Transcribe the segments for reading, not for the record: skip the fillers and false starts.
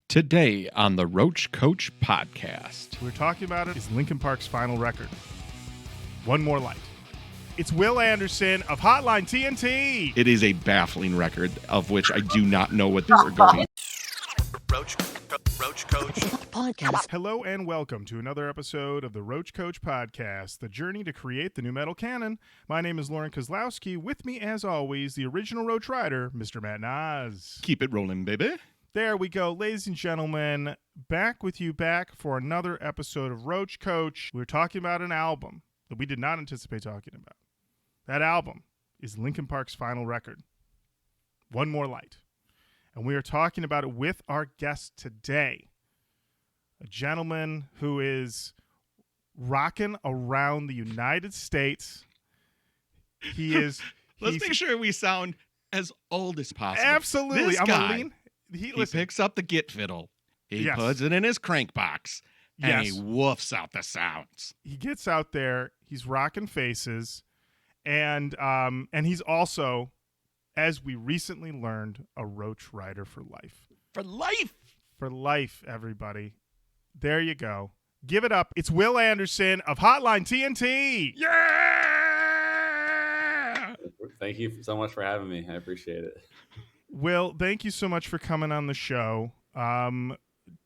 Today on the Roach Koach podcast. We're talking about it is Linkin Park's final record, One More Light. It's Will Anderson of Hotline TNT. It is a baffling record of which I do not know what they were going. Roach Koach podcast. Hello and welcome to another episode of the Roach Koach podcast, the journey to create the Nu-Metal Canon. My name is Lauren Kozlowski. With me, as always, the original Roach rider, Mr. Matt Nas. Keep it rolling, baby. There we go, ladies and gentlemen. Back for another episode of Roach Koach. We're talking about an album that we did not anticipate talking about. That album is Linkin Park's final record, One More Light. And we are talking about it with our guest today, a gentleman who is rocking around the United States. Let's make sure we sound as old as possible. Absolutely. This guy, he listen. picks up the git fiddle. He Yes. puts it in his crank box, and Yes. he woofs out the sounds. He gets out there. He's rocking faces, and he's also, as we recently learned, a Roach rider for life. For life. For life, everybody. There you go. Give it up. It's Will Anderson of Hotline TNT. Yeah! Thank you so much for having me. I appreciate it. Will, thank you so much for coming on the show. To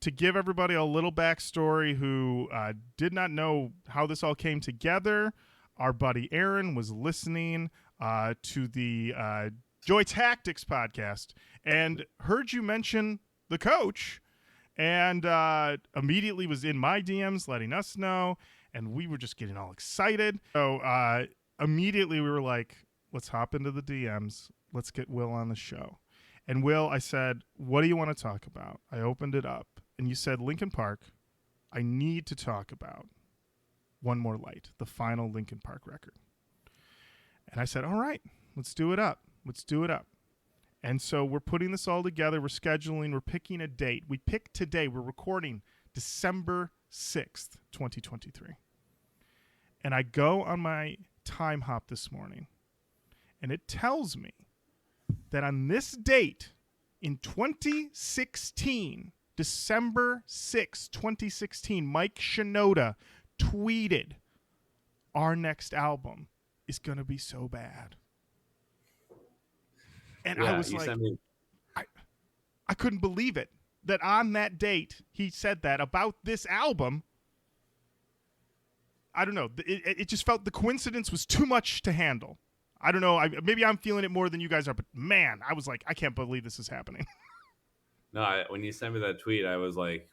give everybody a little backstory who did not know how this all came together, our buddy Aaron was listening to the Joy Tactics podcast and heard you mention the Koach, and immediately was in my DMs letting us know, and we were just getting all excited. So immediately we were like, let's hop into the DMs. Let's get Will on the show. And Will, I said, what do you want to talk about? I opened it up, and you said, Linkin Park, I need to talk about One More Light, the final Linkin Park record. And I said, all right, let's do it up. Let's do it up. And so we're putting this all together. We're scheduling. We're picking a date. We picked today. We're recording December 6th, 2023. And I go on my time hop this morning, and it tells me that on this date in 2016, December 6, 2016, Mike Shinoda tweeted, our next album is going to be so bad. And Yeah, I was like, I couldn't believe it, that on that date he said that about this album. I don't know. It just felt the coincidence was too much to handle. I don't know. Maybe I'm feeling it more than you guys are, but man, I was like, I can't believe this is happening. No, when you sent me that tweet, I was like,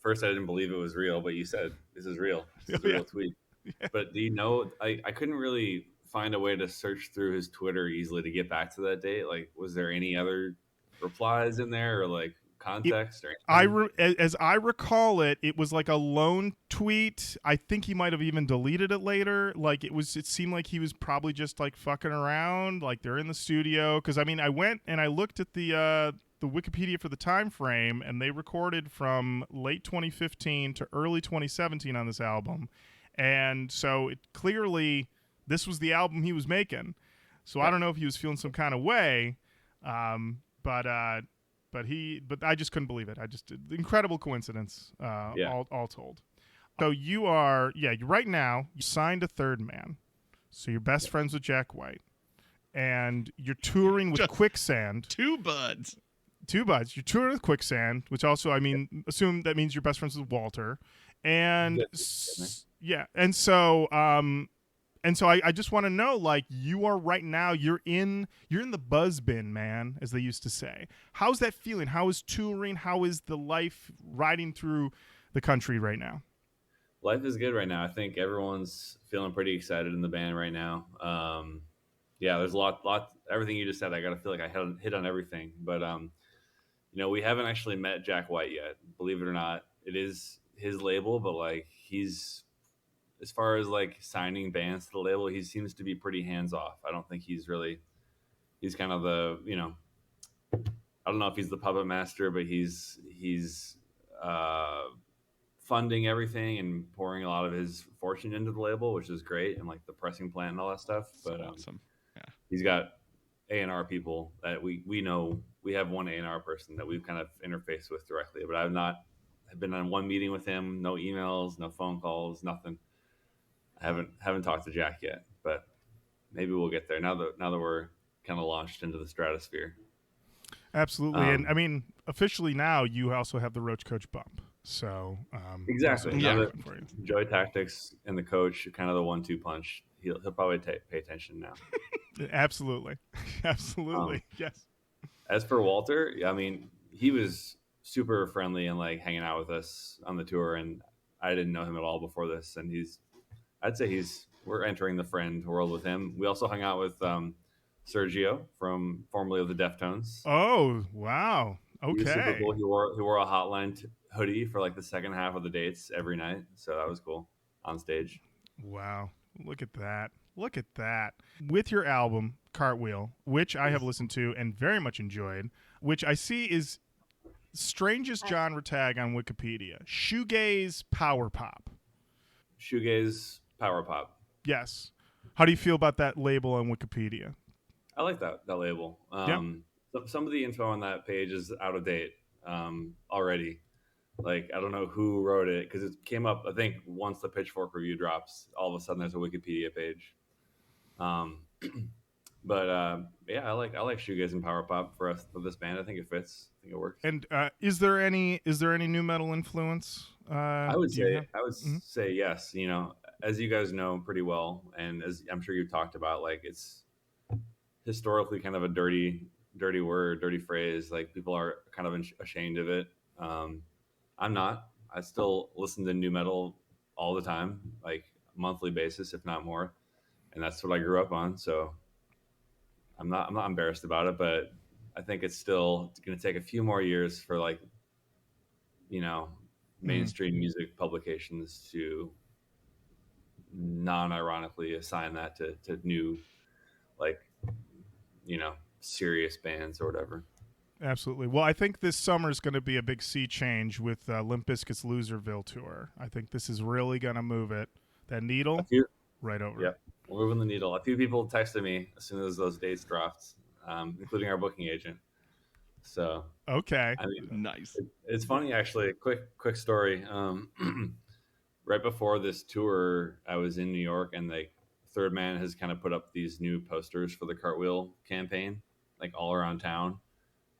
first I didn't believe it was real, but you said this is real. This is a real tweet. Yeah. But do you know, I couldn't really find a way to search through his Twitter easily to get back to that date. Like, was there any other replies in there or like context or anything? As I recall it, it was like a lone tweet. I think he might have even deleted it later. Like it seemed like he was probably just like fucking around, like they're in the studio. Because I mean, I went and I looked at the Wikipedia for the time frame, and they recorded from late 2015 to early 2017 on this album, and so it clearly this was the album he was making. So I don't know if he was feeling some kind of way, but I just couldn't believe it. Incredible coincidence, all told. So you right now you signed a third man. So you're best friends with Jack White, and you're touring with Quicksand. Two buds. You're touring with Quicksand, which also, I mean, assume that means you're best friends with Walter. And and so I just want to know, like, you are right now, you're in the buzz bin, man, as they used to say. How's that feeling? How is touring? How is the life riding through the country right now? Life is good right now. I think everyone's feeling pretty excited in the band right now. There's a lot, everything you just said, I got to feel like I hit on everything. But, we haven't actually met Jack White yet. Believe it or not, it is his label, but like as far as like signing bands to the label, he seems to be pretty hands off. I don't think he's kind of the, I don't know if he's the puppet master, but he's funding everything and pouring a lot of his fortune into the label, which is great. And like the pressing plant and all that stuff. But awesome. Yeah. He's got A&R people that we know we have one A&R person that we've kind of interfaced with directly, but I've been on one meeting with him, no emails, no phone calls, nothing. I haven't talked to Jack yet, but maybe we'll get there now that we're kind of launched into the stratosphere. Absolutely. And I mean, officially now you also have the Roach Coach bump. So Exactly. yeah, Now that Joy Tactics and the Coach are kind of the 1-2 punch, he'll probably pay attention now. Absolutely. Absolutely. Yes. As for Walter, I mean, he was super friendly and like hanging out with us on the tour, and I didn't know him at all before this, and I'd say we're entering the friend world with him. We also hung out with Sergio from formerly of the Deftones. Oh, wow. Okay. He was super cool. He wore a Hotline hoodie for like the second half of the dates every night, so that was cool on stage. Wow. Look at that. Look at that. With your album, Cartwheel, which I have listened to and very much enjoyed, which I see is strangest genre tag on Wikipedia. Shoegaze power pop. Shoegaze power pop. Yes. How do you feel about that label on Wikipedia? I like that label. Some of the info on that page is out of date already. Like, I don't know who wrote it because it came up, I think, once the Pitchfork review drops, all of a sudden there's a Wikipedia page. But yeah, I like shoegaze and power pop for this band. I think it fits. I think it works. And is there any nu metal influence? I would say yes. You know, as you guys know pretty well, and as I'm sure you've talked about, like, it's historically kind of a dirty word, dirty phrase. Like, people are kind of ashamed of it. I'm not. I still listen to nu-metal all the time, like monthly basis, if not more, and that's what I grew up on. So I'm not embarrassed about it, but I think it's going to take a few more years for, like, you know, mainstream music publications to non-ironically assign that to new, like, you know, serious bands or whatever. Absolutely. Well, I think this summer is going to be a big sea change with Limp Bizkit's Loserville tour. I think this is really going to move it. That needle right over. Yeah, we're moving the needle. A few people texted me as soon as those dates dropped, including our booking agent. So okay, I mean, nice. It's funny, actually. Quick story. Right before this tour, I was in New York, and like Third Man has kind of put up these new posters for the Cartwheel campaign, like all around town.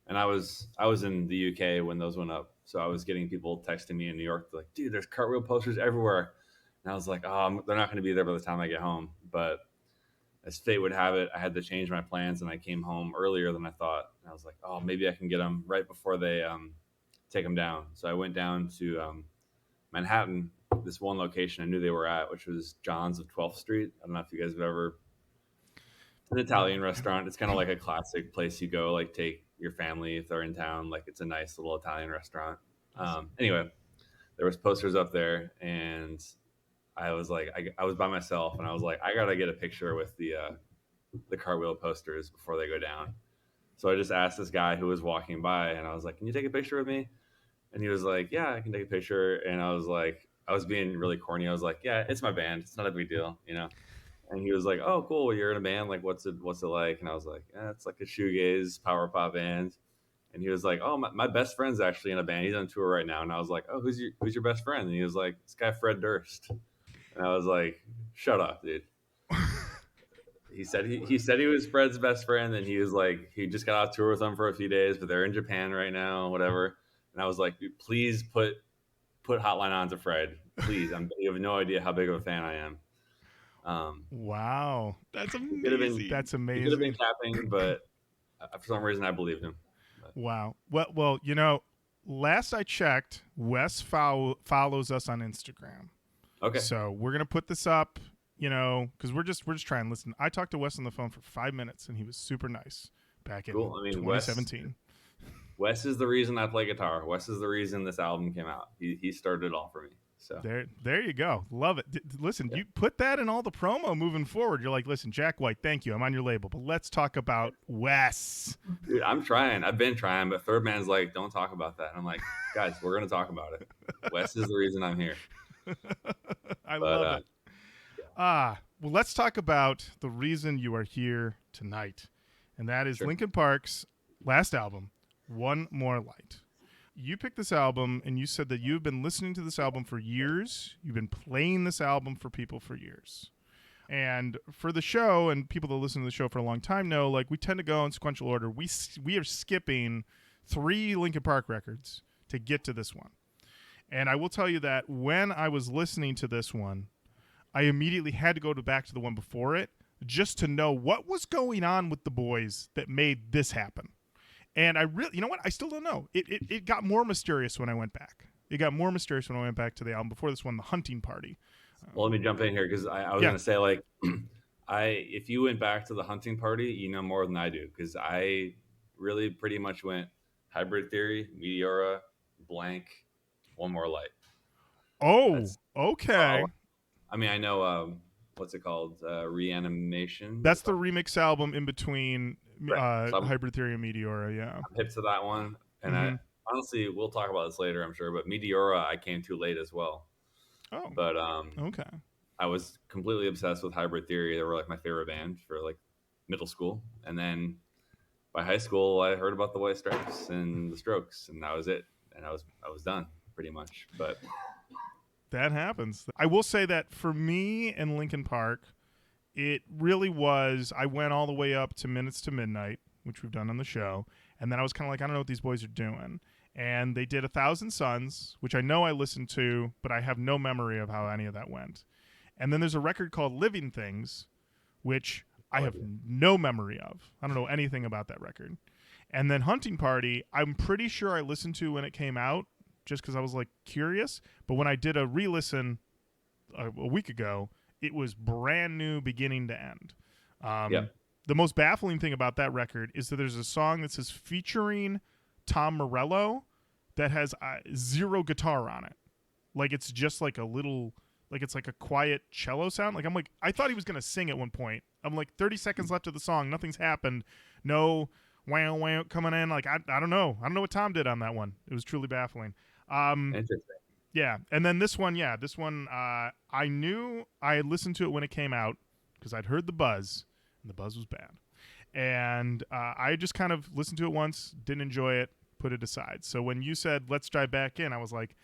And I was in the UK when those went up, so I was getting people texting me in New York like, "Dude, there's Cartwheel posters everywhere." And I was like, "Oh, they're not going to be there by the time I get home." But as fate would have it, I had to change my plans, and I came home earlier than I thought. And I was like, "Oh, maybe I can get them right before they take them down." So I went down to Manhattan, this one location I knew they were at, which was John's of 12th Street. I don't know if you guys have ever. It's an Italian restaurant. It's kind of like a classic place you go, like, take your family if they're in town. Like, it's a nice little Italian restaurant. Anyway, there was posters up there, and I was like, I was by myself, and I was like, I gotta get a picture with the Cartwheel posters before they go down. So I just asked this guy who was walking by, and I was like, "Can you take a picture with me?" And he was like, "Yeah, I can take a picture." And I was like, I was being really corny. I was like, "Yeah, it's my band. It's not a big deal, you know." And he was like, "Oh, cool. You're in a band. Like, what's it like?" And I was like, "Yeah, it's like a shoegaze power pop band." And he was like, "Oh, my best friend's actually in a band. He's on tour right now." And I was like, "Oh, who's your best friend?" And he was like, "This guy Fred Durst." And I was like, "Shut up, dude." He said he was Fred's best friend, and he was like, he just got off tour with them for a few days, but they're in Japan right now, whatever. And I was like, "Please put Hotline on to Fred, please. You have no idea how big of a fan I am." Wow, that's amazing. That's amazing. He could have been capping, but for some reason I believed him. But. Wow. Well, you know, last I checked, Wes follows us on Instagram. Okay. So we're gonna put this up, you know, because we're just trying to listen. I talked to Wes on the phone for 5 minutes, and he was super nice back in 2017. Wes is the reason I play guitar. Wes is the reason this album came out. He started it all for me. So there you go. Love it. Listen, You put that in all the promo moving forward. You're like, "Listen, Jack White, thank you. I'm on your label, but let's talk about Wes." Dude, I'm trying. I've been trying, but Third Man's like, "Don't talk about that." And I'm like, "Guys, we're gonna talk about it. Wes is the reason I'm here." I love it. Yeah. Well, let's talk about the reason you are here tonight, and that is Linkin Park's last album, One More Light. You picked this album and you said that you've been listening to this album for years. You've been playing this album for people for years. And for the show, and people that listen to the show for a long time know, like, we tend to go in sequential order. We are skipping 3 Linkin Park records to get to this one. And I will tell you that when I was listening to this one, I immediately had to go back to the one before it just to know what was going on with the boys that made this happen. And I really, you know what? I still don't know. It got more mysterious when I went back. It got more mysterious when I went back to the album before this one, The Hunting Party. Well, let me jump in here because I was going to say, like, if you went back to The Hunting Party, you know more than I do, because I really pretty much went Hybrid Theory, Meteora, Blank, One More Light. Oh, okay. I mean, I know what's it called, Reanimation. That's the remix album in between Right. So Hybrid Theory and Meteora. Yeah, I'm hip to that one, and I honestly, we'll talk about this later, I'm sure. But Meteora, I came too late as well. Oh, but okay. I was completely obsessed with Hybrid Theory. They were like my favorite band for like middle school, and then by high school, I heard about the White Stripes and the Strokes, and that was it. And I was done pretty much. But that happens. I will say that for me and Linkin Park, it really was. I went all the way up to Minutes to Midnight, which we've done on the show, and then I was kind of like, I don't know what these boys are doing. And they did 1,000 Suns, which I know I listened to, but I have no memory of how any of that went. And then there's a record called Living Things, which I have no memory of. I don't know anything about that record. And then Hunting Party, I'm pretty sure I listened to when it came out, just because I was like curious. But when I did a re-listen a week ago, it was brand new beginning to end. The most baffling thing about that record is that there's a song that says featuring Tom Morello that has 0 guitar on it. Like, it's just like a little, like, it's like a quiet cello sound. Like, I'm like, I thought he was going to sing at one point. I'm like, 30 seconds left of the song. Nothing's happened. No wow, wow coming in. Like, I don't know. I don't know what Tom did on that one. It was truly baffling. interesting. Yeah. And then this one, I knew I had listened to it when it came out because I'd heard the buzz, and the buzz was bad. And I just kind of listened to it once, didn't enjoy it, put it aside. So when you said, let's dive back in, I was like,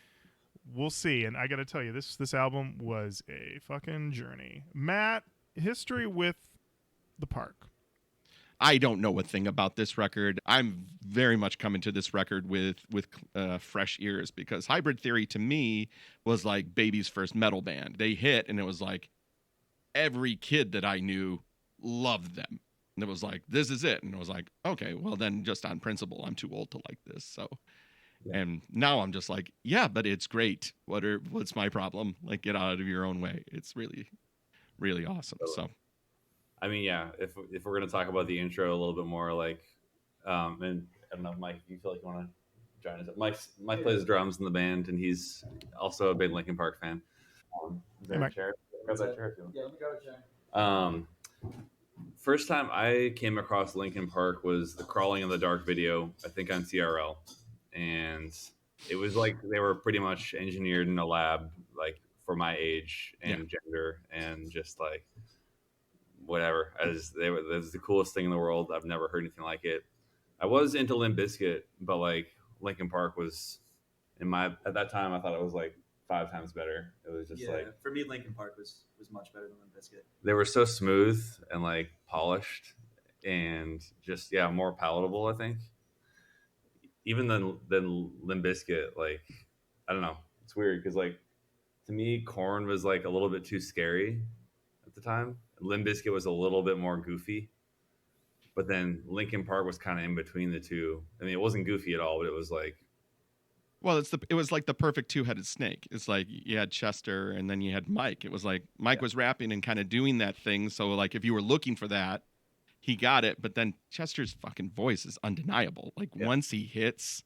we'll see. And I got to tell you, this album was a fucking journey. Matt, history with the Park. I don't know a thing about this record. I'm very much coming to this record with fresh ears, because Hybrid Theory to me was like baby's first metal band. They hit and it was like every kid that I knew loved them. And it was like, this is it. And it was like, okay, well then just on principle, I'm too old to like this. So, and now I'm just like, yeah, but it's great. What's my problem? Like, get out of your own way. It's really, really awesome. So. I mean, yeah, if we're going to talk about the intro a little bit more, like, and I don't know, Mike, if you feel like you want to join us. Mike plays drums in the band, and he's also a big Linkin Park fan. Is there a chair? Grab that chair if you want. Yeah, let me grab a chair. First time I came across Linkin Park was the Crawling in the Dark video, I think on TRL. And it was like they were pretty much engineered in a lab, like for my age and gender, and just like, whatever. This is the coolest thing in the world. I've never heard anything like it. I was into Limp Bizkit, but like Linkin Park was at that time I thought it was like 5 times better. It was just like, for me, Linkin Park was much better than Limp Bizkit. They were so smooth and like polished and just more palatable, I think. Even than Limp Bizkit, like, I don't know. It's weird because like to me Korn was like a little bit too scary at the time. Limp Bizkit was a little bit more goofy, but then Linkin Park was kind of in between the two. I mean, it wasn't goofy at all, but it was like, well, it was like the perfect 2-headed snake. It's like you had Chester and then you had Mike. It was like Mike was rapping and kind of doing that thing. So like if you were looking for that, he got it. But then Chester's fucking voice is undeniable. Like once he hits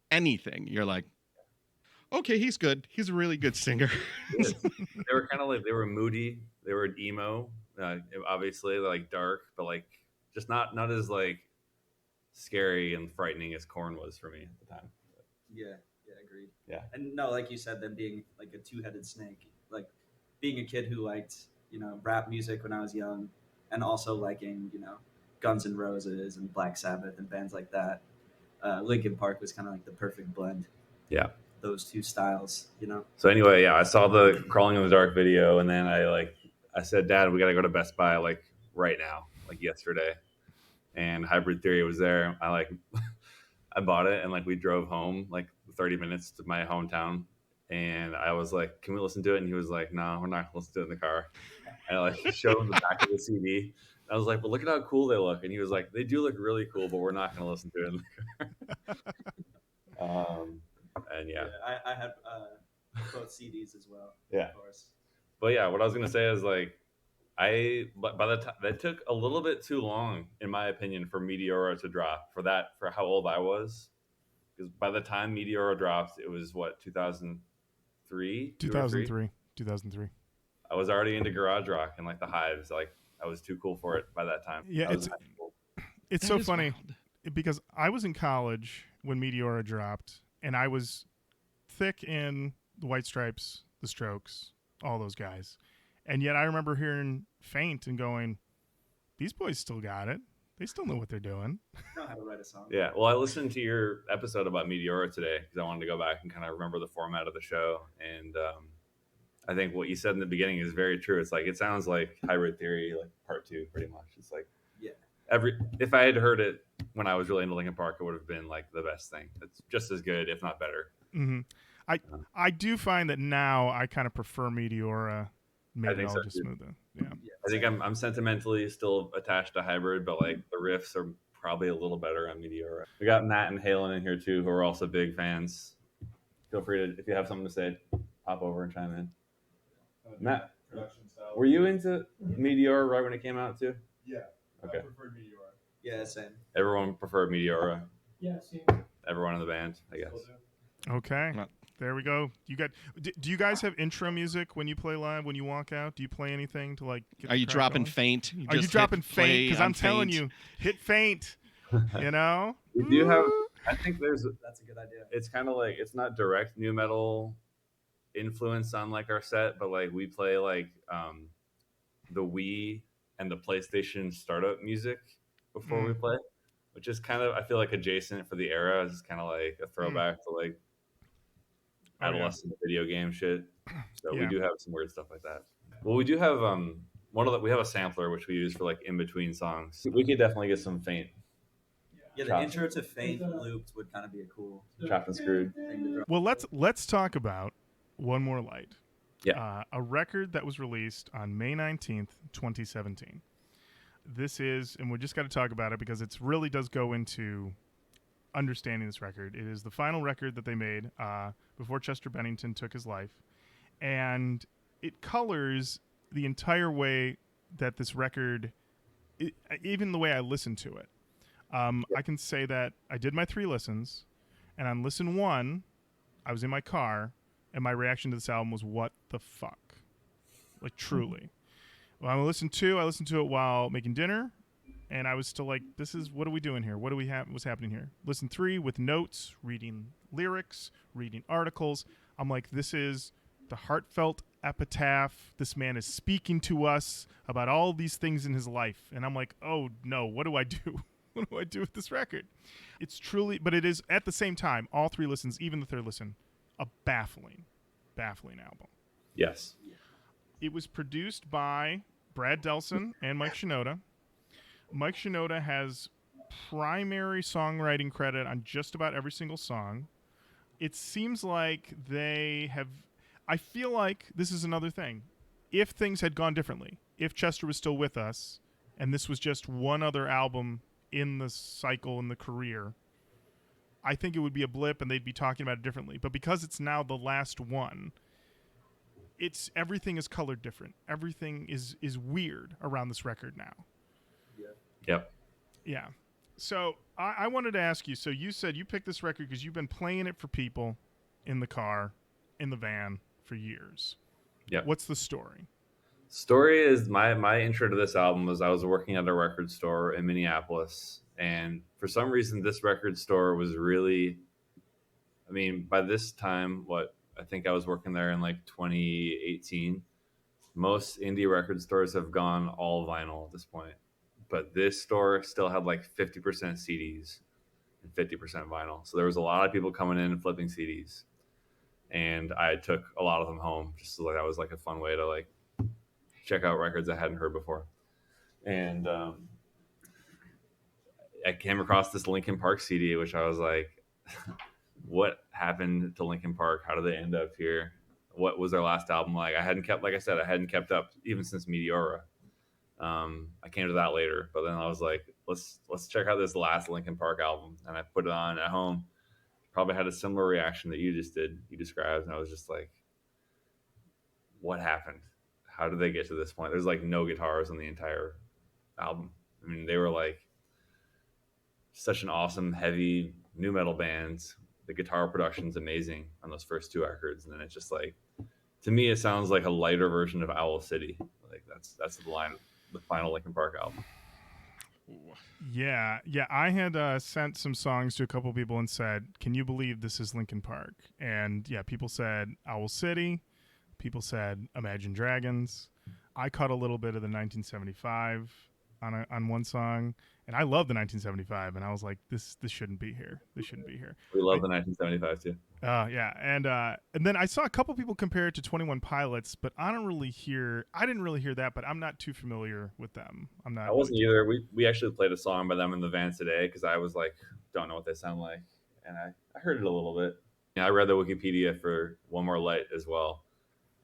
anything, you're like, okay, he's good. He's a really good singer. They were kind of like, they were moody. They were emo. Obviously, like dark, but like just not as like scary and frightening as Korn was for me at the time. Yeah, agreed. Yeah, and no, like you said, them being like a 2-headed snake, like being a kid who liked rap music when I was young, and also liking Guns N' Roses and Black Sabbath and bands like that. Linkin Park was kind of like the perfect blend. Yeah. Those two styles, So anyway, yeah, I saw the Crawling in the Dark video, and then I said, Dad, we got to go to Best Buy like right now, like yesterday. And Hybrid Theory was there. I bought it, and like we drove home like 30 minutes to my hometown, and I was like, "Can we listen to it?" And he was like, "No, we're not gonna listen to it in the car." And I like showed him the back of the CD. I was like, "But look at how cool they look," and he was like, "They do look really cool, but we're not gonna listen to it in the car." And yeah. I had both CDs as well. Yeah. Of course. But yeah, what I was gonna say is like, by the time that took a little bit too long, in my opinion, for Meteora to drop for how old I was, because by the time Meteora dropped, it was what 2003. 2003. I was already into garage rock and like the Hives. Like I was too cool for it by that time. Yeah, it's so funny because I was in college when Meteora dropped, and I was thick in the White Stripes, the Strokes, all those guys. And yet I remember hearing Faint and going, these boys still got it. They still know what they're doing. Know how to write a song. Yeah. Well, I listened to your episode about Meteora today because I wanted to go back and kind of remember the format of the show. And I think what you said in the beginning is very true. It's like, it sounds like Hybrid Theory, like part 2, pretty much. It's like, if I had heard it when I was really into Linkin Park, it would have been like the best thing. It's just as good, if not better. Mm-hmm. I do find that now I kind of prefer Meteora. Made it all just smoother. Yeah. I think I'm sentimentally still attached to Hybrid, but like the riffs are probably a little better on Meteora. We got Matt and Halen in here too, who are also big fans. Feel free to, if you have something to say, pop over and chime in. Matt, were you into Meteora right when it came out too? Yeah. Okay. I preferred Meteora. Yeah, same. Everyone preferred Meteora. Yeah, same. Everyone in the band, I guess. Okay. There we go. Do you guys have intro music when you play live? When you walk out, do you play anything to like? Get Are you dropping going? Faint? Are you dropping Faint? Because I'm telling you, hit Faint. You know. We do have. I think that's a good idea. It's kind of like it's not direct nu-metal influence on like our set, but like we play like the Wii and the PlayStation startup music before we play, which is kind of I feel like adjacent for the era. It's kind of like a throwback to like adolescent video game shit. So we do have some weird stuff like that. Well, we do have we have a sampler which we use for like in between songs. We could definitely get some Faint. Yeah, the intro to Faint looped would kind of be a cool Chopped and Screwed. thing to drop. Well, let's talk about One More Light. Yeah. A record that was released on May 19th, 2017. This is, and we just got to talk about it because it really does go into understanding this record. It is the final record that they made before Chester Bennington took his life, and it colors the entire way that this record, even the way I listen to it. I can say that I did my 3 listens, and on listen 1, I was in my car, and my reaction to this album was, what the fuck? Like, truly. Well, I listened to it while making dinner, and I was still like, what are we doing here? What's happening here? Listen 3 with notes, reading lyrics, reading articles. I'm like, this is the heartfelt epitaph. This man is speaking to us about all these things in his life. And I'm like, oh no, what do I do? What do I do with this record? It's truly, but it is at the same time, all 3 listens, even the 3rd listen, a baffling album. Yes. It was produced by Brad Delson and Mike Shinoda. Mike Shinoda has primary songwriting credit on just about every single song. It seems like they have... I feel like this is another thing. If things had gone differently, if Chester was still with us, and this was just one other album in the cycle, in the career, I think it would be a blip and they'd be talking about it differently. But because it's now the last one, everything is colored different. Everything is weird around this record now. Yep. Yeah. So I wanted to ask you, so you said you picked this record because you've been playing it for people in the car, in the van for years. Yep. What's the story? Story is my intro to this album was I was working at a record store in Minneapolis, and for some reason this record store was really, I mean, by this time, I think I was working there in like 2018. Most indie record stores have gone all vinyl at this point. but this store still had like 50% CDs and 50% vinyl. So there was a lot of people coming in and flipping CDs, and I took a lot of them home just so that was like a fun way to like check out records I hadn't heard before. And I came across this Linkin Park CD, which I was like, what happened to Linkin Park? How did they end up here? What was their last album like? I hadn't kept up even since Meteora. I came to that later, but then I was like, let's check out this last Linkin Park album, and I put it on at home. Probably had a similar reaction that you just did, you described, and I was just like, what happened? How did they get to this point? There's like no guitars on the entire album. I mean, they were like such an awesome, heavy nu metal band. The guitar production's amazing on those first two records, and then it's just like, to me, it sounds like a lighter version of Owl City. Like that's the final Linkin Park album. Yeah. I had sent some songs to a couple people and said, "Can you believe this is Linkin Park?" And yeah, people said Owl City. People said Imagine Dragons. I caught a little bit of the 1975 on one song, and I love the 1975. And I was like, this shouldn't be here. This shouldn't be here. We love the 1975 too. Yeah, and then I saw a couple people compare it to 21 Pilots, but I didn't really hear that, but I'm not too familiar with them. I wasn't either. We actually played a song by them in the van today because I was like, don't know what they sound like, and I heard it a little bit. Yeah, I read the Wikipedia for OneMoreLight as well,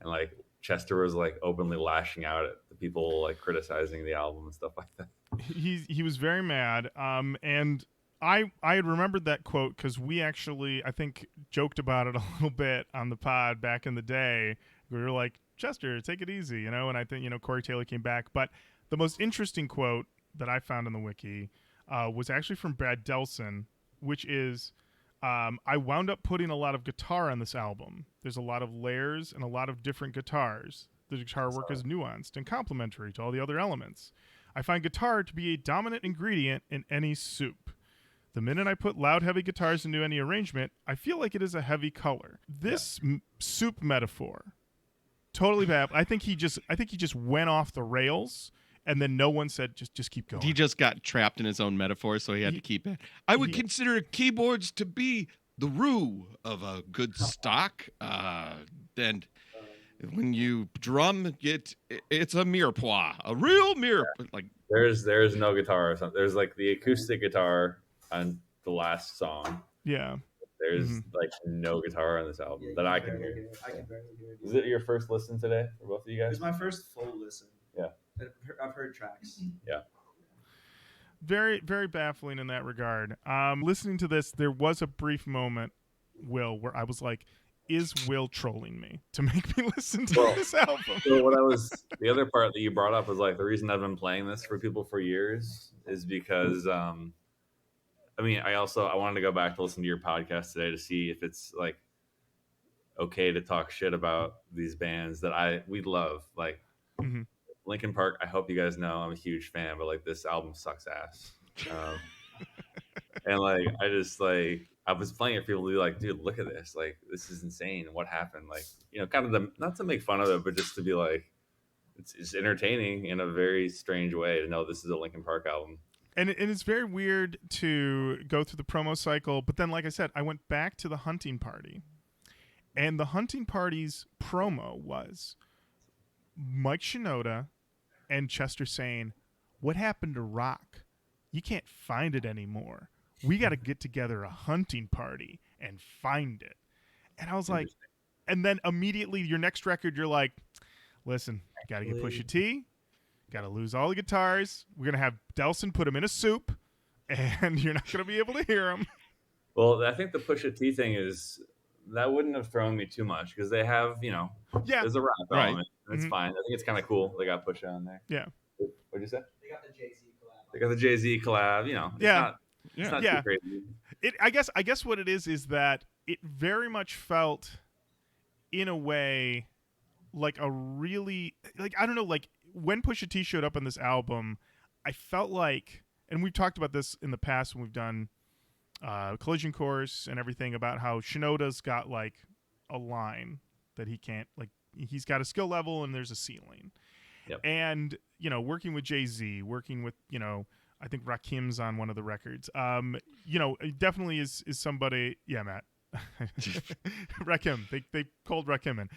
and like Chester was like openly lashing out at the people like criticizing the album and stuff like that. He was very mad, and I had remembered that quote because we actually, I think, joked about it a little bit on the pod back in the day. We were like, Chester, take it easy, and I think, Corey Taylor came back. But the most interesting quote that I found in the wiki was actually from Brad Delson, which is, I wound up putting a lot of guitar on this album. There's a lot of layers and a lot of different guitars. The guitar work is nuanced and complementary to all the other elements. I find guitar to be a dominant ingredient in any soup. The minute I put loud, heavy guitars into any arrangement, I feel like it is a heavy color. This soup metaphor, totally bad. I think he just went off the rails, and then no one said just keep going. He just got trapped in his own metaphor, so he had to keep it. I would consider keyboards to be the roux of a good stock. Then when you drum, it's a mirepoix, a real mirepoix. Like there's no guitar or something. There's like the acoustic guitar on the last song. Yeah. There's like no guitar on this album that I can hear. I can barely hear it. Is it your first listen today for both of you guys? It was my first full listen. Yeah. I've heard tracks. Yeah. Very, very baffling in that regard. Listening to this, there was a brief moment, Will, where I was like, is Will trolling me to make me listen to this album? So the other part that you brought up was like, the reason I've been playing this for people for years is because, I wanted to go back to listen to your podcast today to see if it's like okay to talk shit about these bands that we love. Like Linkin Park, I hope you guys know I'm a huge fan, but like this album sucks ass. And like, I was playing it for people to be like, dude, look at this. Like, this is insane. What happened? Like, kind of not to make fun of it, but just to be like, it's entertaining in a very strange way to know this is a Linkin Park album. And it's very weird to go through the promo cycle. But then, like I said, I went back to the Hunting Party. And the Hunting Party's promo was Mike Shinoda and Chester saying, what happened to rock? You can't find it anymore. We got to get together a hunting party and find it. And I was like, and then immediately your next record, you're like, listen, got to get Pusha T. Got to lose all the guitars. We're going to have Delson put them in a soup, and you're not going to be able to hear them. Well, I think the Pusha T thing that wouldn't have thrown me too much because they have, there's a rap element. That's fine. I think it's kind of cool. They got Pusha on there. Yeah. What'd you say? They got the Jay-Z collab. They got the Jay-Z collab. It's not too crazy. I guess what it is that it very much felt, in a way, like a really, like, I don't know, like when Pusha T showed up on this album, I felt like, and we've talked about this in the past when we've done Collision Course and everything, about how Shinoda's got like a line that he can't, like, he's got a skill level and there's a ceiling. Yep. And, working with Jay-Z, working with, I think Rakim's on one of the records. It definitely is somebody. Yeah, Matt. Rakim. They called Rakim in.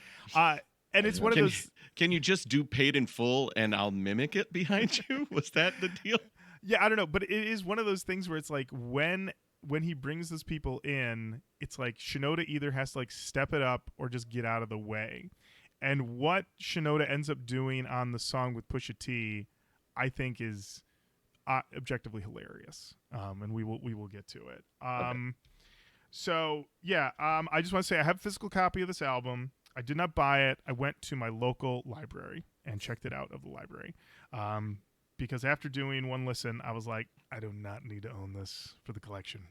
And it's one of those. Can you just do paid in full and I'll mimic it behind you? Was that the deal? Yeah, I don't know, but it is one of those things where it's like when he brings those people in, it's like Shinoda either has to like step it up or just get out of the way. And what Shinoda ends up doing on the song with Pusha T, I think is objectively hilarious. And we will get to it. Okay. So yeah, I just want to say I have a physical copy of this album. I did not buy it. I went to my local library and checked it out of the library. Because after doing one listen, I was like, I do not need to own this for the collection.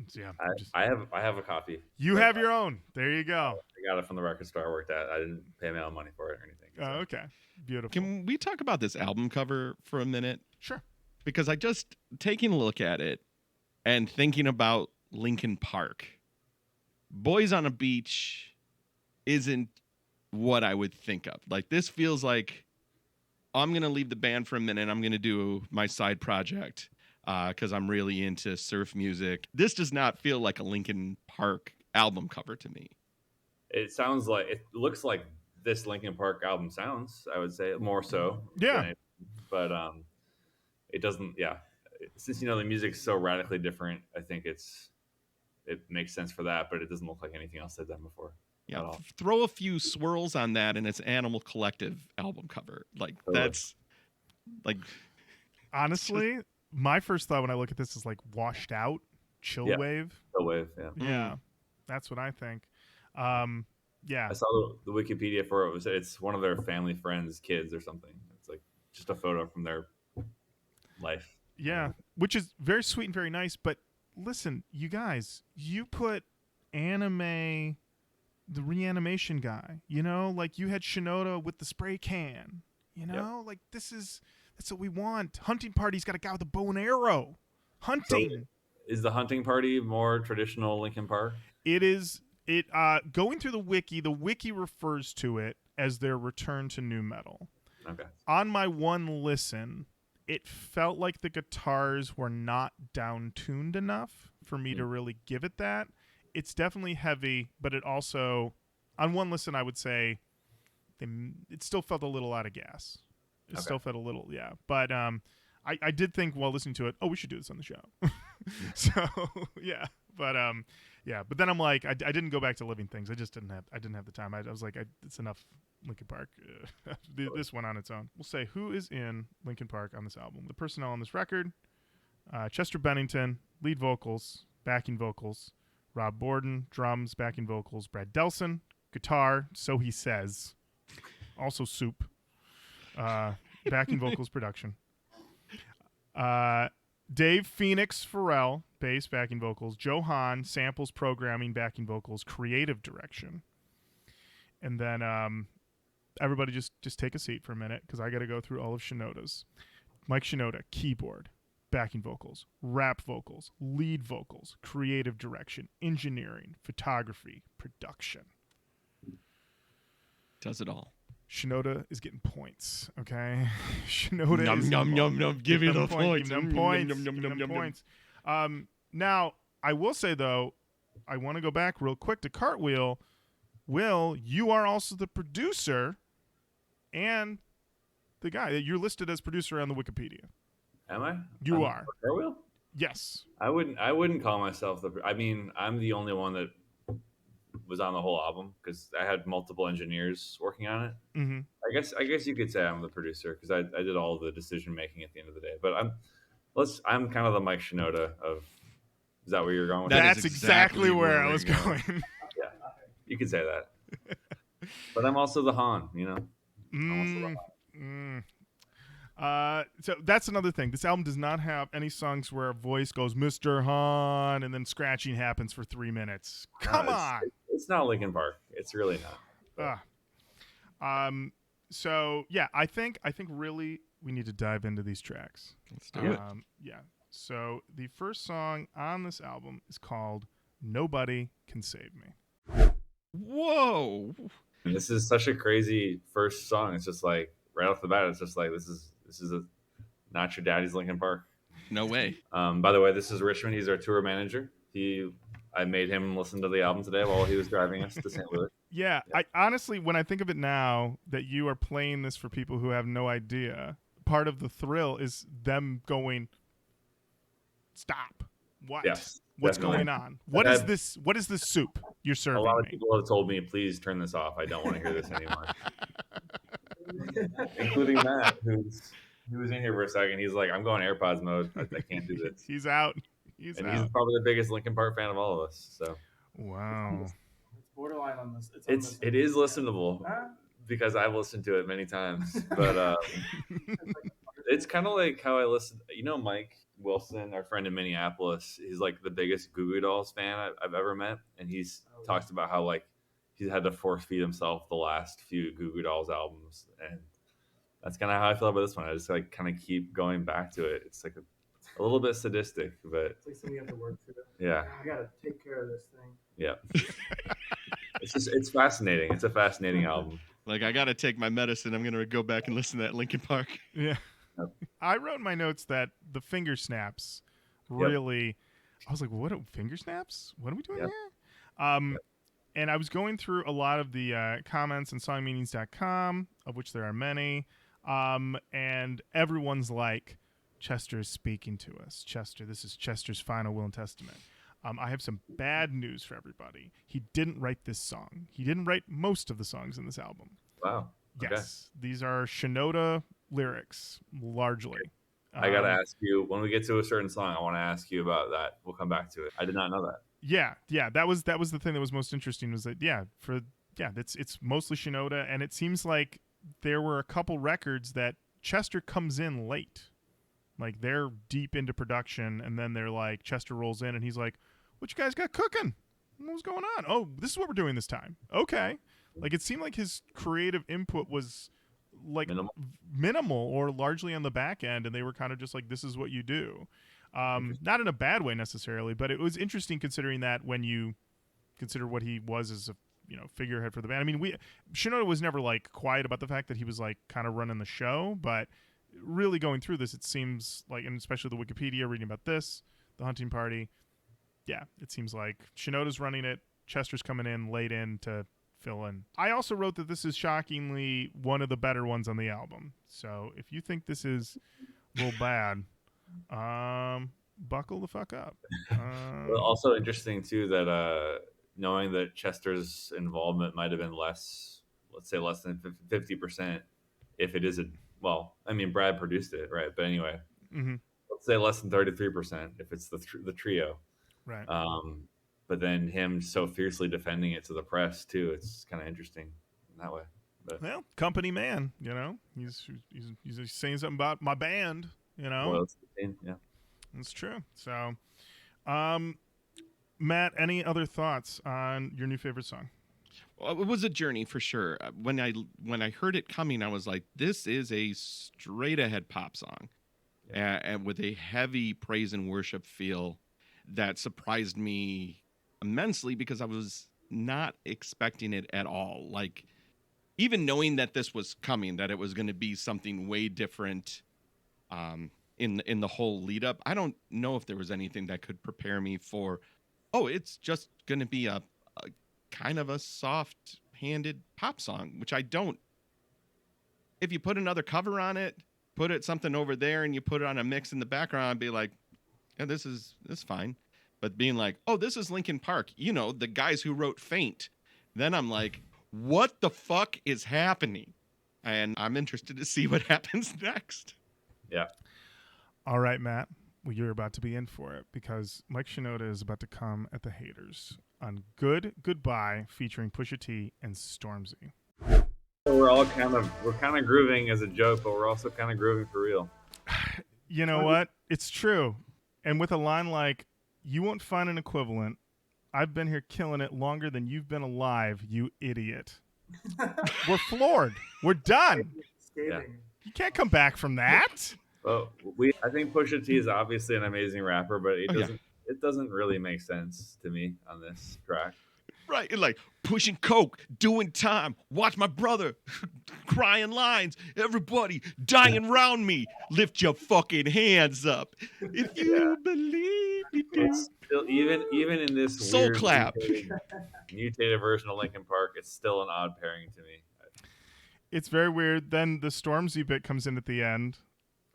So, yeah, I have a copy. You have your own. There you go. I got it from the record store I worked at. I didn't pay my own money for it or anything. So. Oh, okay. Beautiful. Can we talk about this album cover for a minute? Sure. Because I just taking a look at it and thinking about Linkin Park. Boys on a Beach isn't what I would think of. Like, this feels like I'm going to leave the band for a minute. I'm going to do my side project because I'm really into surf music. This does not feel like a Linkin Park album cover to me. It looks like this Linkin Park album sounds, I would say, more so. Yeah. But it doesn't, yeah. Since, the music's so radically different, I think it makes sense for that, but it doesn't look like anything else they've done before. Yeah, throw a few swirls on that, and it's Animal Collective album cover. Like, totally. That's like. Honestly, my first thought when I look at this is like washed out, chill wave. Chill wave, yeah. Yeah, that's what I think. Yeah. I saw the Wikipedia for it. It's one of their family friends' kids or something. It's like just a photo from their life. Yeah, which is very sweet and very nice. But listen, you guys, you put anime. The reanimation guy, like you had Shinoda with the spray can, like that's what we want. Hunting Party's got a guy with a bow and arrow. Hunting. So is the Hunting Party more traditional Linkin Park? It is. Going through the wiki refers to it as their return to nu metal. Okay. On my one listen, it felt like the guitars were not down tuned enough for me to really give it that. It's definitely heavy, but it also, on one listen, I would say, it still felt a little out of gas. It still felt a little, yeah. But I did think while listening to it, we should do this on the show. So yeah, but but then I'm like, I didn't go back to Living Things. I didn't have the time. I was like, it's enough Linkin Park. This one on its own. We'll say who is in Linkin Park on this album. The personnel on this record: Chester Bennington, lead vocals, backing vocals. Rob Borden, drums, backing vocals. Brad Delson, guitar, so he says. Also soup. Backing vocals, production. Dave Phoenix Farrell, bass, backing vocals. Joe Hahn, samples, programming, backing vocals, creative direction. And then everybody just take a seat for a minute because I got to go through all of Shinoda's. Mike Shinoda, keyboard. Backing vocals, rap vocals, lead vocals, creative direction, engineering, photography, production. Does it all. Shinoda is getting points, okay? Shinoda Num, is num, num, num. Give me the points. Give them points. Now, I will say, though, I want to go back real quick to Cartwheel. Will, you are also the producer and the guy. You're listed as producer on the Wikipedia. Am I? You are. Cartwheel? Yes. I wouldn't call myself I'm the only one that was on the whole album because I had multiple engineers working on it. Mm-hmm. I guess you could say I'm the producer because I did all the decision making at the end of the day. But I'm kind of the Mike Shinoda of. Is that where you're going with that? That's exactly where I was going. Yeah, you could say that. But I'm also the Han, So that's another thing. This album does not have any songs where a voice goes Mr. Han and then scratching happens for 3 minutes. Come on. It's not Linkin Park. It's really not. So yeah, I think really we need to dive into these tracks. Let's do it. Yeah. So the first song on this album is called Nobody Can Save Me. Whoa. And this is such a crazy first song. It's just like right off the bat, it's just like this is not your daddy's Linkin Park. No way. By the way, this is Richmond. He's our tour manager. I made him listen to the album today while he was driving us to St. Louis. Yeah, I honestly, when I think of it now, that you are playing this for people who have no idea, part of the thrill is them going, "Stop! What? Yes, What's definitely. going on? What is this? What is this soup you're serving A lot of me?" people have told me, please turn this off. I don't want to hear this anymore. Including Matt, who was in here for a second. He's like, I'm going AirPods mode. I can't do this. He's out. He's He's out. probably the biggest Linkin Park fan of all of us. So Wow. It's borderline on this. it is listenable because I've listened to it many times. But it's kind of like how I listen. You know, Mike Wilson, our friend in Minneapolis, he's like the biggest Goo Goo Dolls fan I've ever met, and he's talks about how like he's had to force feed himself the last few Goo Goo Dolls albums, and that's kind of how I feel about this one. I just like kind of keep going back to it. It's like a little bit sadistic, but It's like something you have to work through. yeah, I gotta take care of this thing. yeah. It's fascinating. It's a fascinating album. Like, I got to take my medicine. I'm going to go back and listen to that Linkin Park. Yeah. Yep. I wrote in my notes that the finger snaps really. I was like, "What are finger snaps? What are we doing Yep. here?" And I was going through a lot of the comments on songmeanings.com, of which there are many, and everyone's like, "Chester is speaking to us. Chester, this is Chester's final will and testament." I have some bad news for everybody. He didn't write this song. He didn't write most of the songs in this album. Wow. Okay. Yes, these are Shinoda lyrics, largely. I gotta ask you when we get to a certain song. I want to ask you about that. We'll come back to it. I did not know that. Yeah, that was the thing that was most interesting. Was that it's mostly Shinoda, and it seems like there were a couple records that Chester comes in late, like they're deep into production, and then they're like Chester rolls in, and he's like, "What you guys got cooking? What's going on? Oh, this is what we're doing this time." Okay, like it seemed like his creative input was like minimal or largely on the back end, and they were kind of just like, "This is what you do." Not in a bad way necessarily, but it was interesting considering that when you consider what he was as a figurehead for the band. I mean, Shinoda was never like quiet about the fact that he was like kind of running the show, but really going through this, it seems like, and especially the Wikipedia reading about this, the hunting party, yeah, it seems like Shinoda's running it. Chester's coming in late in to fill in. I also wrote that this is shockingly one of the better ones on the album. So if you think this is a little bad, buckle the fuck up. Well, also interesting too that knowing that Chester's involvement might have been less, let's say less than 50%, if it is I mean Brad produced it, right? But anyway, let's say less than 33% if it's the trio, right? But then him so fiercely defending it to the press too. It's kind of interesting in that way. But, well, company man, he's saying something about my band. Well, yeah, that's true. So, Matt, any other thoughts on your new favorite song? Well, it was a journey for sure. When I heard it coming, I was like, "This is a straight ahead pop song," and with a heavy praise and worship feel that surprised me immensely because I was not expecting it at all. Like, even knowing that this was coming, that it was going to be something way different. In the whole lead up, I don't know if there was anything that could prepare me for, it's just going to be a kind of a soft-handed pop song, which I don't. If you put another cover on it, put it something over there, and you put it on a mix in the background, be like, yeah, this is fine. But being like, this is Linkin Park, the guys who wrote Faint, then I'm like, what the fuck is happening? And I'm interested to see what happens next. Yeah. All right, Matt. Well, you're about to be in for it because Mike Shinoda is about to come at the haters on Good Goodbye featuring Pusha T and Stormzy. We're kind of grooving as a joke, but we're also kind of grooving for real. You know what? It's true. And with a line like, "You won't find an equivalent. I've been here killing it longer than you've been alive, you idiot." We're floored. We're done. Yeah. You can't come back from that. Well, I think Pusha T is obviously an amazing rapper, but it doesn't really make sense to me on this track. Right, and like pushing coke, doing time, watch my brother crying lines, everybody dying round me, lift your fucking hands up. If you believe me, do. It's still even in this Soul weird clap. mutated version of Linkin Park, it's still an odd pairing to me. It's very weird. Then the Stormzy bit comes in at the end.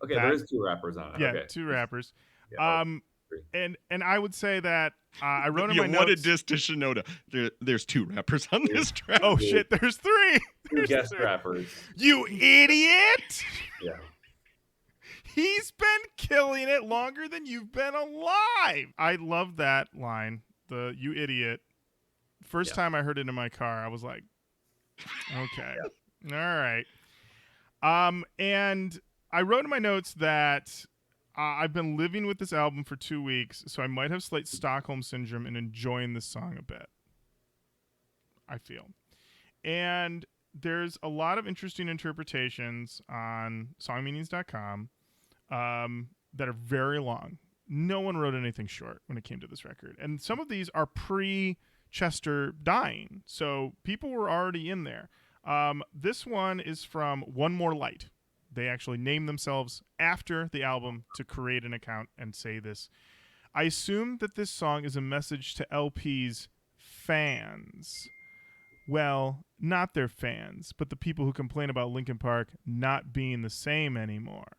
Okay, there is 2 rappers on it. Yeah, Okay. 2 rappers. Yeah, And I would say that I wrote in my What a notes. diss to Shinoda. There's 2 rappers on this track. Oh shit! There's 3. 2 guest rappers. You idiot! Yeah. He's been killing it longer than you've been alive. I love that line. The "you idiot." First time I heard it in my car, I was like, okay, all right. And I wrote in my notes that I've been living with this album for 2 weeks, so I might have slight Stockholm syndrome in enjoying this song a bit. I feel. And there's a lot of interesting interpretations on songmeanings.com that are very long. No one wrote anything short when it came to this record. And some of these are pre-Chester dying, so people were already in there. This one is from OneMoreLight. They actually named themselves after the album to create an account and say this. I assume that this song is a message to LP's fans. Well, not their fans, but the people who complain about Linkin Park not being the same anymore.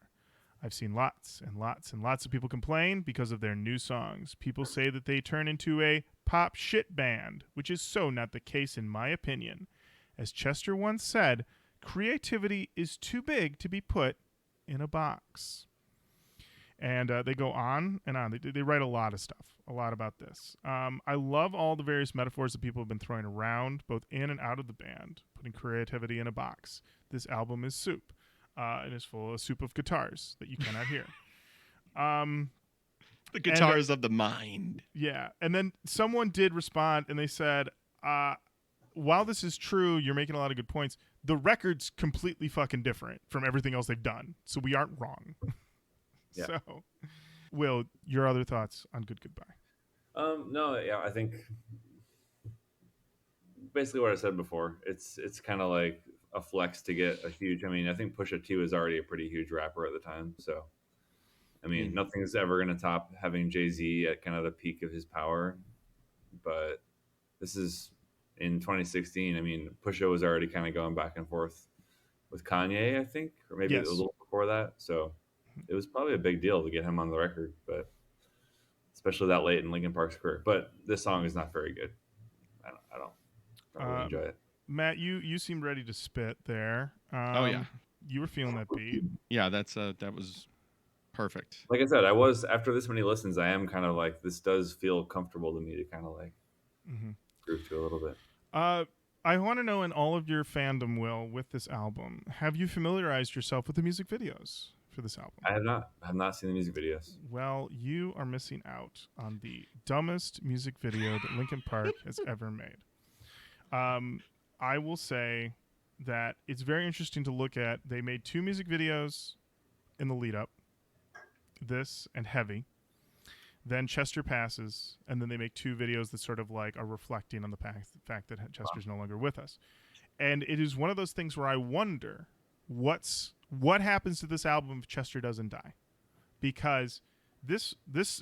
I've seen lots and lots and lots of people complain because of their new songs. People say that they turn into a pop shit band, which is so not the case in my opinion. As Chester once said, creativity is too big to be put in a box. And they go on and on. They write a lot of stuff, a lot about this. I love all the various metaphors that people have been throwing around, both in and out of the band, putting creativity in a box. This album is soup. It is full of soup of guitars that you cannot hear. The guitars of the mind. Yeah. And then someone did respond and they said, while this is true, you're making a lot of good points. The record's completely fucking different from everything else they've done. So we aren't wrong. Yeah. So, Will, your other thoughts on Good Goodbye? No, yeah, I think basically what I said before. It's kind of like a flex to get a huge. I mean, I think Pusha T was already a pretty huge rapper at the time. So, I mean, nothing's ever going to top having Jay-Z at kind of the peak of his power. But this is in 2016. I mean, Pusha was already kind of going back and forth with Kanye, I think, or maybe Yes. a little before that. So it was probably a big deal to get him on the record, but especially that late in Linkin Park's career. But this song is not very good. I don't really enjoy it. Matt, you seemed ready to spit there. Oh, yeah. You were feeling that beat. Yeah, that was perfect. Like I said, I was after this many listens, I am kind of like this does feel comfortable to me to kind of like groove to a little bit. I want to know, in all of your fandom, Will, with this album, have you familiarized yourself with the music videos for this album? I have not seen the music videos. Well, you are missing out on the dumbest music video that Linkin Park has ever made. I will say that it's very interesting to look at. They made 2 music videos in the lead up, this and Heavy. Then Chester passes, and then they make 2 videos that sort of like are reflecting on the fact that Chester's no longer with us. And it is one of those things where I wonder what happens to this album if Chester doesn't die, because this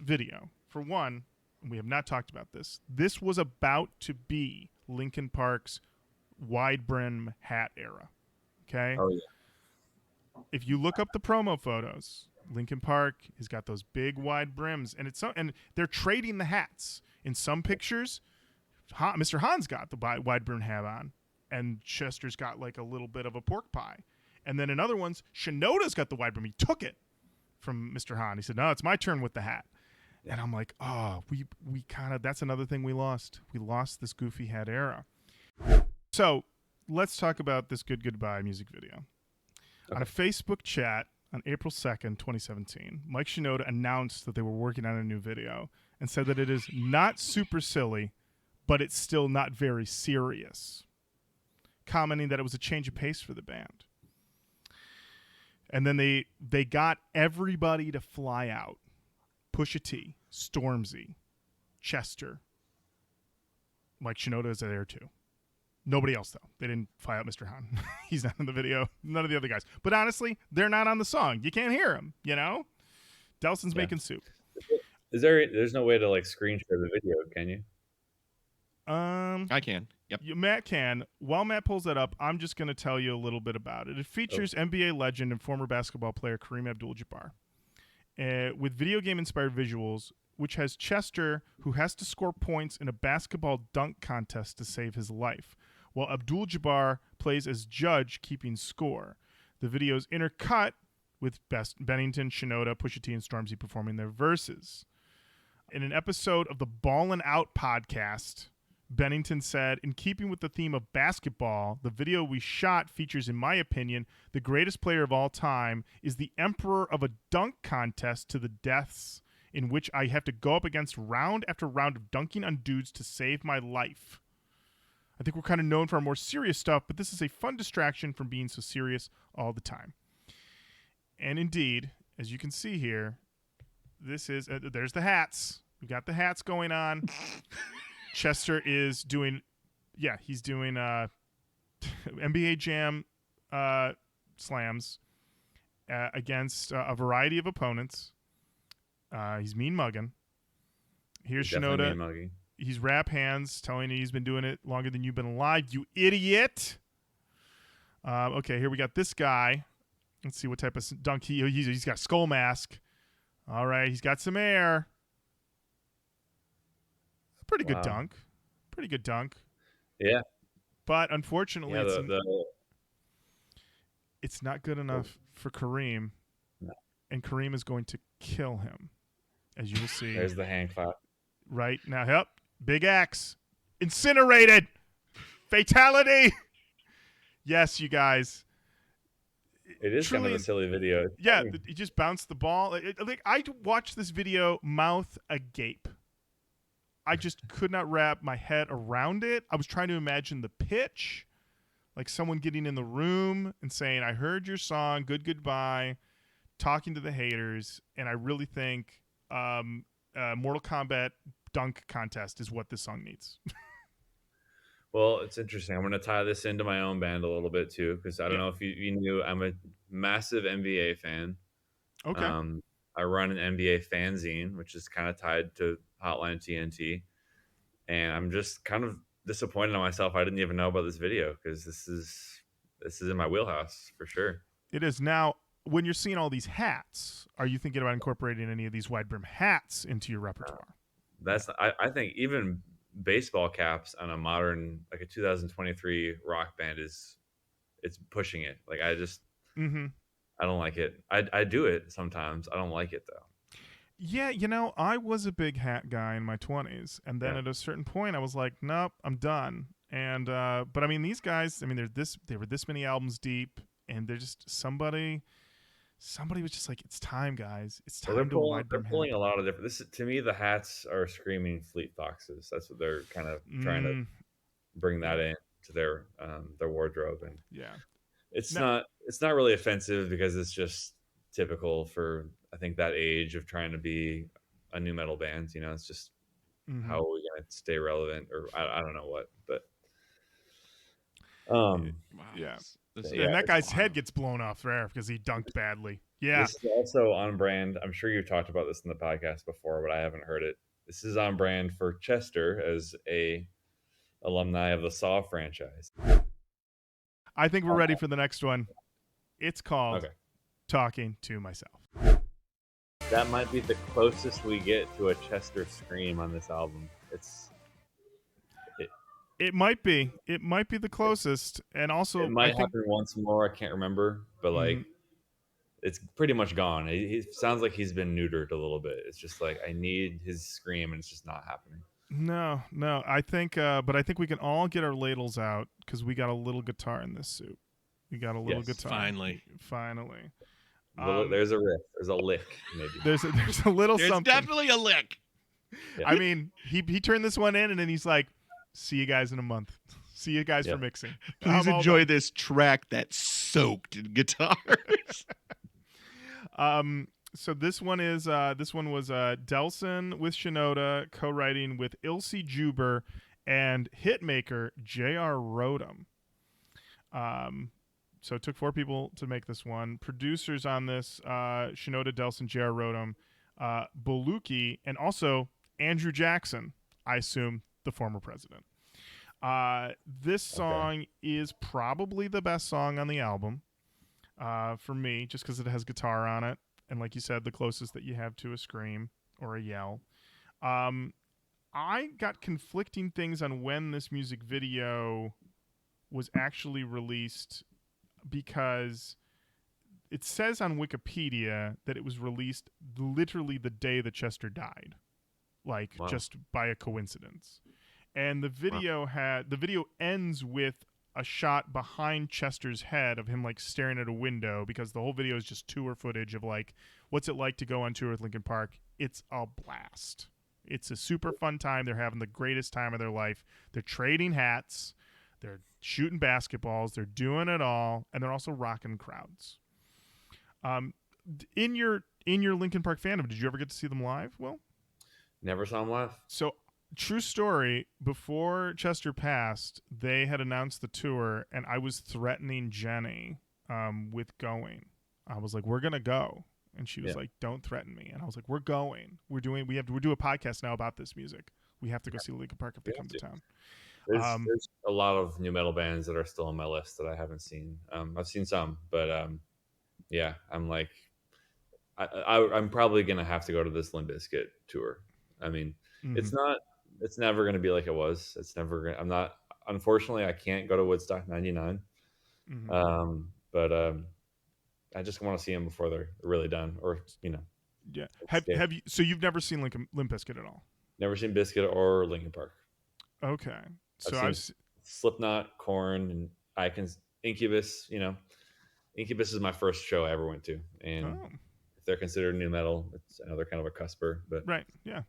video, for one, and we have not talked about this. This was about to be Linkin Park's wide brim hat era. Okay. Oh yeah. If you look up the promo photos, Linkin Park has got those big wide brims, and and they're trading the hats. In some pictures, Mr. Hahn's got the wide brim hat on, and Chester's got like a little bit of a pork pie. And then in other ones, Shinoda's got the wide brim. He took it from Mr. Hahn. He said, "No, it's my turn with the hat." And I'm like, oh, we kind of, that's another thing we lost. We lost this goofy hat era. So let's talk about this Good Goodbye music video. Okay. On a Facebook chat on April 2nd, 2017, Mike Shinoda announced that they were working on a new video and said that it is not super silly, but it's still not very serious, commenting that it was a change of pace for the band. And then they got everybody to fly out. Pusha T, Stormzy, Chester, Mike Shinoda is there too. Nobody else, though. They didn't fly out Mr. Han. He's not in the video. None of the other guys. But honestly, they're not on the song. You can't hear them, you know? Delson's making soup. There's no way to like screen share the video, can you? I can. Yep. Matt can. While Matt pulls that up, I'm just going to tell you a little bit about it. It features NBA legend and former basketball player Kareem Abdul-Jabbar with video game-inspired visuals, which has Chester, who has to score points in a basketball dunk contest to save his life, while Abdul-Jabbar plays as judge keeping score. The video is intercut with Bennington, Shinoda, Pusha T, and Stormzy performing their verses. In an episode of the Ballin' Out podcast, Bennington said, in keeping with the theme of basketball, the video we shot features, in my opinion, the greatest player of all time is the emperor of a dunk contest to the deaths, in which I have to go up against round after round of dunking on dudes to save my life. I think we're kind of known for our more serious stuff, but this is a fun distraction from being so serious all the time. And indeed, as you can see here, this is there's the hats. We've got the hats going on. Chester is doing, he's doing NBA Jam slams against a variety of opponents. He's mean mugging. Here's Definitely Shinoda. mean mugging. He's rap hands, telling you he's been doing it longer than you've been alive, you idiot. Okay, here we got this guy. Let's see what type of dunk he's got. Skull mask. All right, he's got some air. Pretty good dunk. Pretty good dunk. Yeah. But unfortunately, Yeah, it's not good enough for Kareem. No. And Kareem is going to kill him, as you will see. There's the hand clap. Right now, yep. Big X. Incinerated. Fatality. Yes, you guys. It is Truly, kind of a silly video. Yeah, he just bounced the ball. I watched this video mouth agape. I just could not wrap my head around it. I was trying to imagine the pitch, like someone getting in the room and saying, I heard your song, goodbye, talking to the haters, and I really think Mortal Kombat dunk contest is what this song needs. Well, it's interesting. I'm going to tie this into my own band a little bit too, because I don't know if you knew, I'm a massive NBA fan. Okay. I run an NBA fanzine, which is kind of tied to Hotline TNT, and I'm just kind of disappointed in myself. I didn't even know about this video because this is in my wheelhouse for sure. It is. Now, when you're seeing all these hats, are you thinking about incorporating any of these wide brim hats into your repertoire? I think even baseball caps on a modern, like a 2023 rock band it's pushing it. Like I just, I don't like it. I do it sometimes. I don't like it though. Yeah, I was a big hat guy in my 20s, and then at a certain point, I was like, nope, I'm done. And but I mean, these guys, I mean, they were this many albums deep, and they're just somebody was just like, it's time, guys. It's time to wide brim hat. They're pulling a lot of different. To me, the hats are screaming Fleet Foxes. That's what they're kind of trying to bring that in to their wardrobe, and it's not really offensive because it's just typical for, I think, that age of trying to be a nu metal band. It's just how are we going to stay relevant, or I don't know what, but yeah. And that guy's head gets blown off there because he dunked badly. Yeah. This is also on brand. I'm sure you've talked about this in the podcast before, but I haven't heard it. This is on brand for Chester as a alumni of the Saw franchise. I think we're ready for the next one. It's called Talking to Myself. That might be the closest we get to a Chester scream on this album. It might be. It might be the closest, and also it might happen once more. I can't remember, but like, it's pretty much gone. He sounds like he's been neutered a little bit. It's just like I need his scream, and it's just not happening. No. I think, but I think we can all get our ladles out because we got a little guitar in this soup. We got a little guitar. Finally. There's a riff. There's a lick. Maybe there's a little There's something. Definitely a lick. Yeah. I mean, he turned this one in, and then he's like, see you guys in a month. See you guys for mixing. Please enjoy this track that's soaked in guitars. So this one was Delson with Shinoda co-writing with Ilse Juber and hitmaker J.R. Rodham. So it took 4 people to make this one. Producers on this, Shinoda Delson, J.R. Rodham, Belushi, and also Andrew Jackson, I assume the former president. This song is probably the best song on the album for me, just because it has guitar on it. And like you said, the closest that you have to a scream or a yell. I got conflicting things on when this music video was actually released, because it says on Wikipedia that it was released literally the day that Chester died, like just by a coincidence. And the video ends with a shot behind Chester's head of him like staring at a window, because the whole video is just tour footage of like, what's it like to go on tour with Linkin Park? It's a blast. It's a super fun time. They're having the greatest time of their life. They're trading hats. They're shooting basketballs. They're doing it all, and they're also rocking crowds. In your Linkin Park fandom, did you ever get to see them live? Will? Never saw them live. So, true story. Before Chester passed, they had announced the tour, and I was threatening Jenny with going. I was like, "We're gonna go," and she was like, "Don't threaten me." And I was like, "We're going. We're do a podcast now about this music. We have to go see Linkin Park if they come to town." There's a lot of new metal bands that are still on my list that I haven't seen. I've seen some, but yeah, I'm like, I'm probably gonna have to go to this Limp Bizkit tour. I mean, it's never gonna be like it was. It's never gonna. I'm not. Unfortunately, I can't go to Woodstock '99. But I just want to see them before they're really done, or Yeah. Have you? So you've never seen Limp Bizkit at all? Never seen Bizkit or Linkin Park. Okay. So I've seen Slipknot, Korn, and Icons, Incubus. Incubus is my first show I ever went to, and if they're considered new metal, it's another kind of a cusper. But right, yeah.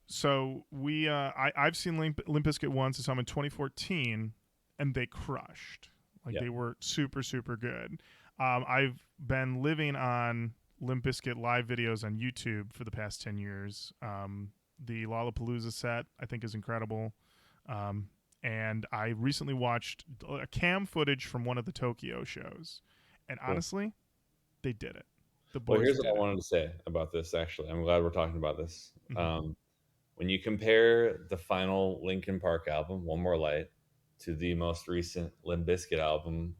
So I've seen Limp Bizkit once. I saw them in 2014, and they crushed. They were super, super good. I've been living on Limp Bizkit live videos on YouTube for the past 10 years. The Lollapalooza set, I think, is incredible. And I recently watched a cam footage from one of the Tokyo shows. And honestly, they did it. The boys here's what I did it. wanted to say about this, actually. I'm glad we're talking about this. When you compare the final Linkin Park album, One More Light, to the most recent Limp Bizkit album,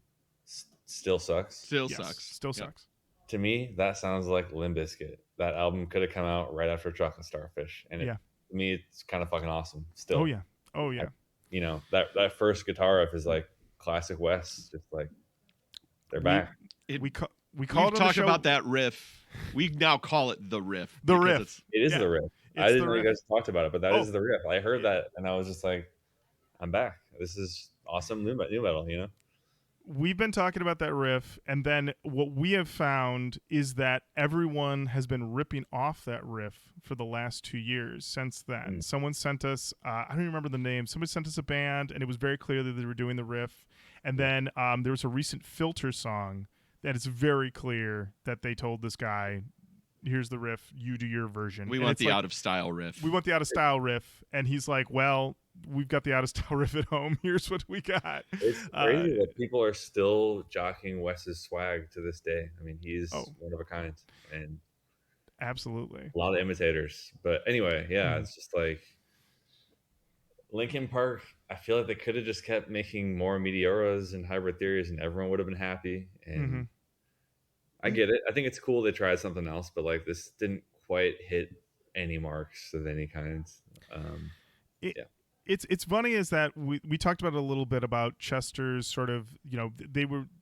Still Sucks. Still sucks. To me, that sounds like Limp Bizkit. That album could have come out right after Chocolate Starfish, and to me, it's kind of fucking awesome. Still, oh yeah. That first guitar riff is like classic West, just like they're back. We called We've it talked about that riff. We now call it the riff. The riff. It is the riff. I didn't know you guys talked about it, but that is the riff. I heard that, and I was just like, I'm back. This is awesome new metal, We've been talking about that riff, and then what we have found is that everyone has been ripping off that riff for the last 2 years since then. Someone sent us, I don't remember the name, somebody sent us a band, and it was very clear that they were doing the riff. And then there was a recent Filter song that it's very clear that they told this guy, here's the riff, you do your version. We want the out-of-style riff. We want the out-of-style riff. And he's like, well, we've got the out-of-style riff at home. Here's what we got. It's crazy that people are still jockeying Wes's swag to this day. I mean, he's one of a kind. And absolutely. A lot of imitators. But anyway, it's just like Linkin Park, I feel like they could have just kept making more Meteoras and Hybrid Theories, and everyone would have been happy. And I get it. I think it's cool they tried something else, but like this didn't quite hit any marks of any kind. It's funny is that we talked about it a little bit about Chester's sort of,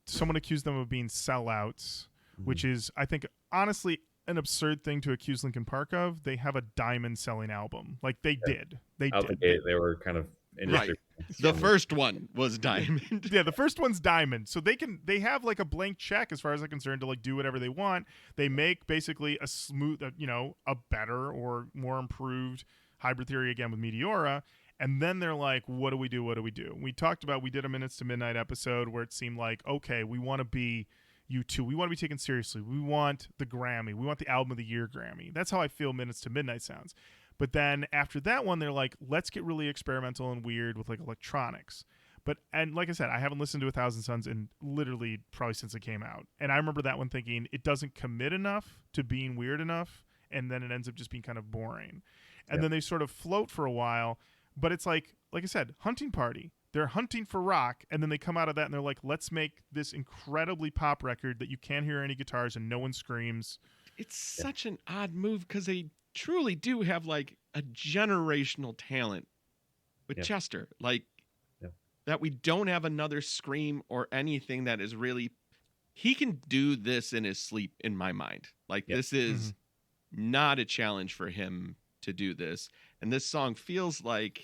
someone accused them of being sellouts, which is, I think, honestly, an absurd thing to accuse Linkin Park of. They have a diamond selling album. Like they did. They were kind of industry. Right. The first one was diamond. Yeah, the first one's diamond. So they have like a blank check as far as I'm concerned to like do whatever they want. They make basically a smooth, a better or more improved Hybrid Theory again with Meteora. And then they're like, what do we do? What do we do? We did a Minutes to Midnight episode where it seemed like, okay, we want to be U2. We want to be taken seriously. We want the Grammy. We want the Album of the Year Grammy. That's how I feel Minutes to Midnight sounds. But then after that one, they're like, let's get really experimental and weird with like electronics. And like I said, I haven't listened to 1,000 Suns in literally probably since it came out. And I remember that one thinking it doesn't commit enough to being weird enough, and then it ends up just being kind of boring. And then they sort of float for a while, but it's like I said, hunting party. They're hunting for rock, and then they come out of that and they're like, let's make this incredibly pop record that you can't hear any guitars and no one screams. It's such an odd move because they truly do have like a generational talent with Chester. Like, that we don't have another Scream or anything that is really... He can do this in his sleep, in my mind. Like, this is not a challenge for him to do this. And this song feels like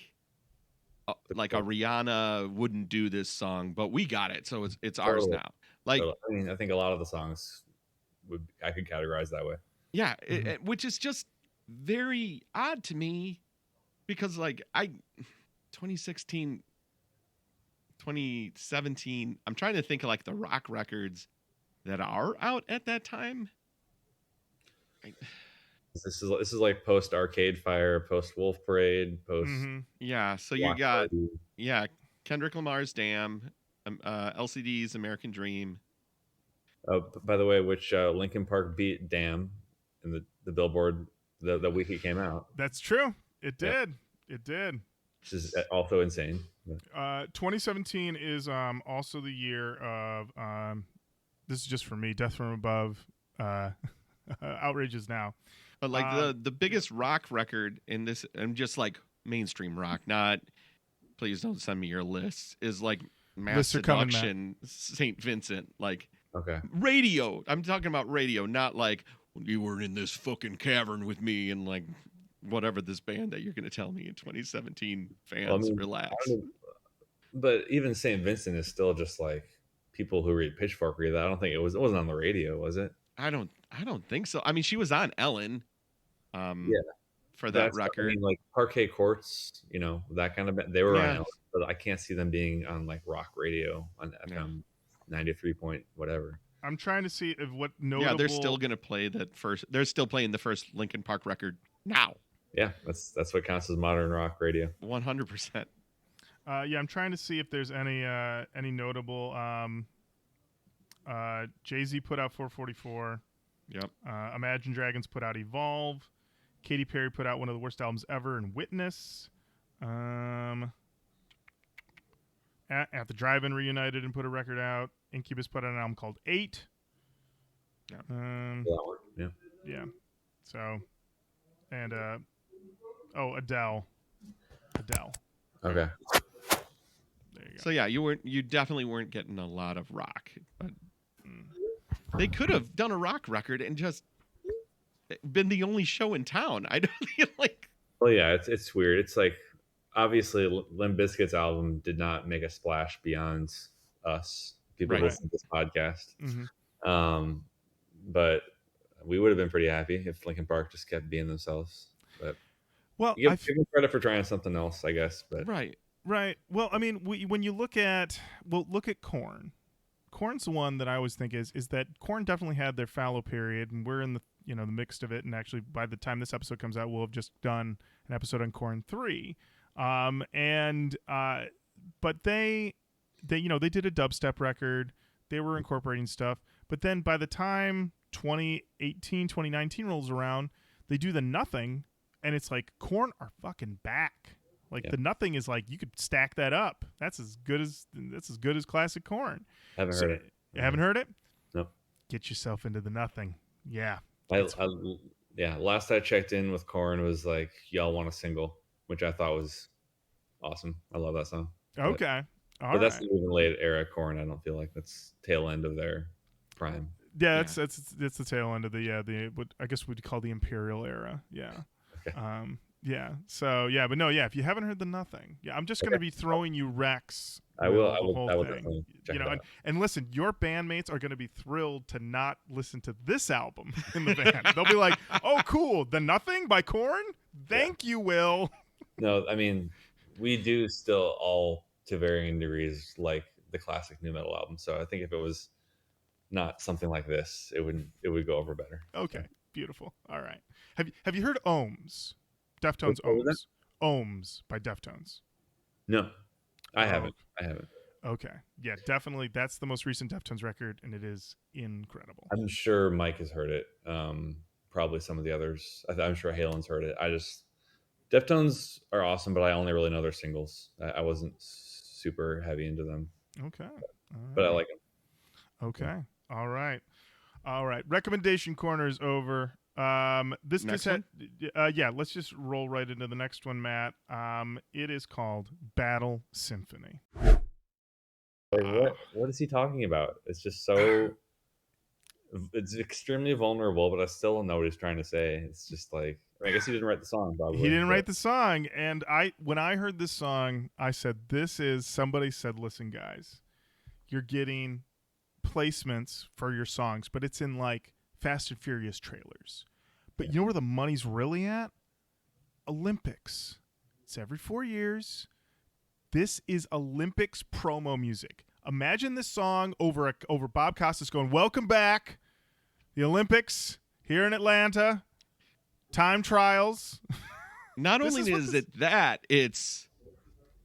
a Rihanna wouldn't do this song, but we got it, so it's ours now. Like, I mean, I think a lot of the songs I could categorize that way. Yeah, which is just very odd to me because, like, 2016... 2017, I'm trying to think of like the rock records that are out at that time. This is like post Arcade Fire, post Wolf Parade, post yeah. So you got Kendrick Lamar's Damn, LCD's American Dream. By the way, which Linkin Park beat Damn in the Billboard the week it came out. That's true. It did. It did. Which is also insane. 2017 is also the year of this is just for me, Death from Above, Outrageous Now. But like the biggest rock record in this, and just like mainstream rock, not please don't send me your lists, is like Mass Seduction, St. Vincent, like radio. I'm talking about radio, not like you were in this fucking cavern with me and like whatever this band that you're going to tell me in 2017 fans. Relax. But even St. Vincent is still just like people who read Pitchfork read that. I don't think it wasn't on the radio, was it? I don't think so. I mean, she was on Ellen for that record. I mean, like Parquet Courts, that kind of band. They were on Ellen, but I can't see them being on like rock radio on FM 93 point whatever. I'm trying to see if what notable... Yeah, they're still going to play that first. They're still playing the first Linkin Park record now. Yeah, that's what counts as modern rock radio. 100%. I'm trying to see if there's any notable. Jay-Z put out 444. Yep. Imagine Dragons put out Evolve. Katy Perry put out one of the worst albums ever in Witness. At the Drive-In reunited and put a record out. Incubus put out an album called 8. Yeah. So, and Adele. Okay. There you go. So yeah, you definitely weren't getting a lot of rock, but they could have done a rock record and just been the only show in town. I don't feel like. Well, yeah, it's weird. It's like obviously Limp Bizkit's album did not make a splash beyond us. People listen to this podcast. But we would have been pretty happy if Linkin Park just kept being themselves. But give them credit for trying something else, I guess. But right. Well, I mean, when you look at Korn. Korn's the one that I always think is that Korn definitely had their fallow period, and we're in the the mix of it. And actually, by the time this episode comes out, we'll have just done an episode on Korn 3. But they did a dubstep record. They were incorporating stuff. But then by the time 2018, 2019 rolls around, they do the Nothing, and it's like Korn are fucking back. Like the Nothing is like you could stack that up. That's as good as classic Korn. Haven't heard it. You haven't heard it? No. Get yourself into the Nothing. Yeah. Last I checked in with Korn was like Y'all Want a Single, which I thought was awesome. I love that song. Okay. But that's even late era Korn. I don't feel like that's tail end of their prime. Yeah, that's the tail end of the what I guess we'd call the Imperial era. Yeah. Okay. So but no, if you haven't heard the Nothing, I'm just going to be throwing you Rex. I will definitely check it out. And listen, your bandmates are going to be thrilled to not listen to this album in the band. They'll be like, "Oh, cool, the Nothing by Korn. Thank you, Will." No, I mean, we do still all to varying degrees like the classic Nu-Metal album. So I think if it was not something like this, it would go over better. Okay, beautiful. All right. Have you heard Ohms? Deftones What was that? Ohms by Deftones. No, I Oh, haven't. I haven't. Okay. Yeah, definitely. That's the most recent Deftones record, and it is incredible. I'm sure Mike has heard it. Probably some of the others. I'm sure Halen's heard it. Deftones are awesome, but I only really know their singles. I wasn't super heavy into them, Okay. All but I right. like them. Okay. All right. All right. Recommendation corner is over. This Next cassette, yeah, let's just roll right into the next one, Matt. It is called Battle Symphony. What is he talking about? It's just so. It's extremely vulnerable, but I still don't know what he's trying to say. It's just like, I guess he didn't write the song, probably. He didn't write the song, and when I heard this song, I said, "This is." Somebody said, "Listen, guys, you're getting placements for your songs, but it's in like Fast and Furious trailers. But you know where the money's really at? Olympics. It's every 4 years. This is Olympics promo music. Imagine this song over Bob Costas going, "Welcome back, the Olympics here in Atlanta, time trials." Not only is it that, it's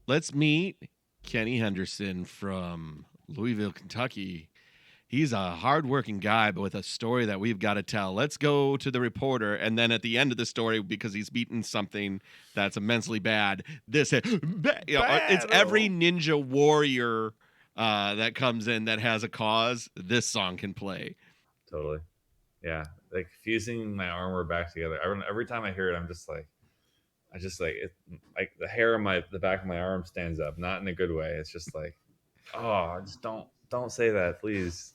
let's meet Kenny Henderson from Louisville, Kentucky. He's a hardworking guy, but with a story that we've got to tell. Let's go to the reporter, and then at the end of the story, because he's beaten something that's immensely bad, it's every ninja warrior that comes in that has a cause. This song can play. Totally. Yeah, like fusing my armor back together. Every time I hear it, I'm just like, like the hair on the back of my arm stands up, not in a good way. It's just like, oh, just don't say that, please.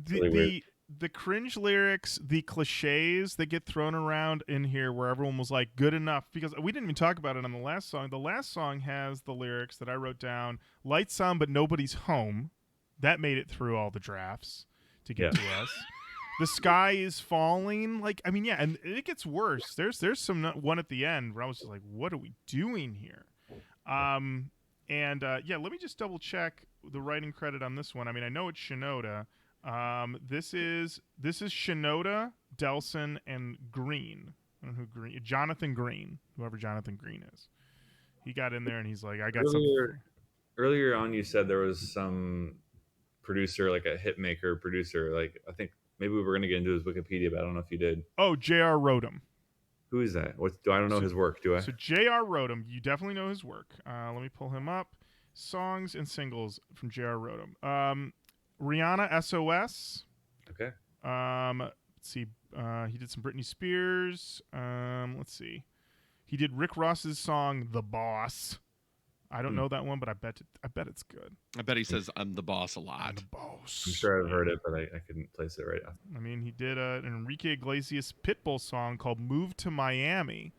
The cringe lyrics, the cliches that get thrown around in here, where everyone was like, "Good enough," because we didn't even talk about it on the last song. The last song has the lyrics that I wrote down: "Lights on, but nobody's home." That made it through all the drafts to get to us. The sky is falling. Like, I mean, yeah, and it gets worse. There's some one at the end where I was just like, "What are we doing here?" Yeah, let me just double check the writing credit on this one. I mean, I know it's Shinoda. This is Shinoda, Delson, and Green. I don't know who Jonathan Green, whoever Jonathan Green is. He got in there and he's like, "I got something." Earlier on, you said there was some producer, like a hit maker producer. Like, I think maybe we were going to get into his Wikipedia, but I don't know if you did. Oh, J.R. Rodham. Who is that? I don't know his work, do I? So J.R. Rodham, you definitely know his work. Let me pull him up. Songs and singles from J.R. Rodham. Rihanna, SOS. Okay. Let's see. He did some Britney Spears. Let's see. He did Rick Ross's song "The Boss." I don't know that one, but I bet it's good. I bet he says "I'm the boss" a lot. I'm the boss. I'm sure I've heard it, but I couldn't place it right now. I mean, he did an Enrique Iglesias Pitbull song called "Move to Miami"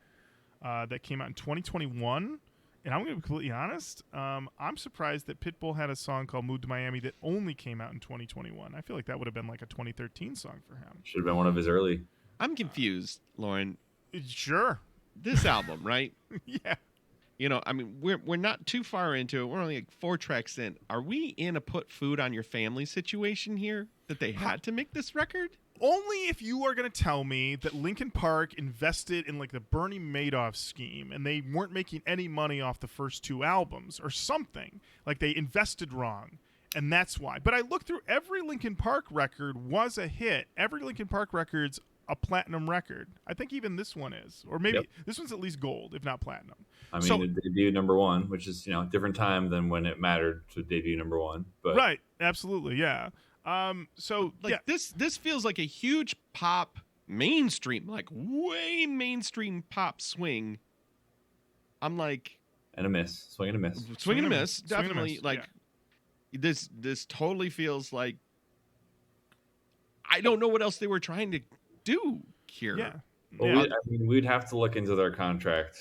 that came out in 2021. And I'm going to be completely honest. I'm surprised that Pitbull had a song called "Move to Miami" that only came out in 2021. I feel like that would have been like a 2013 song for him. Should have been one of his early. I'm confused, Lauren. Sure. This album, right? Yeah. You know, I mean, we're not too far into it. We're only like 4 tracks in. Are we in a put food on your family situation here that they had to make this record? Only if you are going to tell me that Linkin Park invested in like the Bernie Madoff scheme and they weren't making any money off the first 2 albums or something. Like they invested wrong. And that's why. But I looked through every Linkin Park record was a hit. Every Linkin Park record's a platinum record. I think even this one is. Or maybe this one's at least gold, if not platinum. I mean, it debuted #1, which is, different time than when it mattered to debut #1. But right. Absolutely. Yeah. This feels like a huge pop mainstream, like way mainstream pop swing. I'm like, and a miss, swing and a miss, swing and a miss, definitely. This totally feels like I don't know what else they were trying to do here. Yeah. Well, we'd have to look into their contract,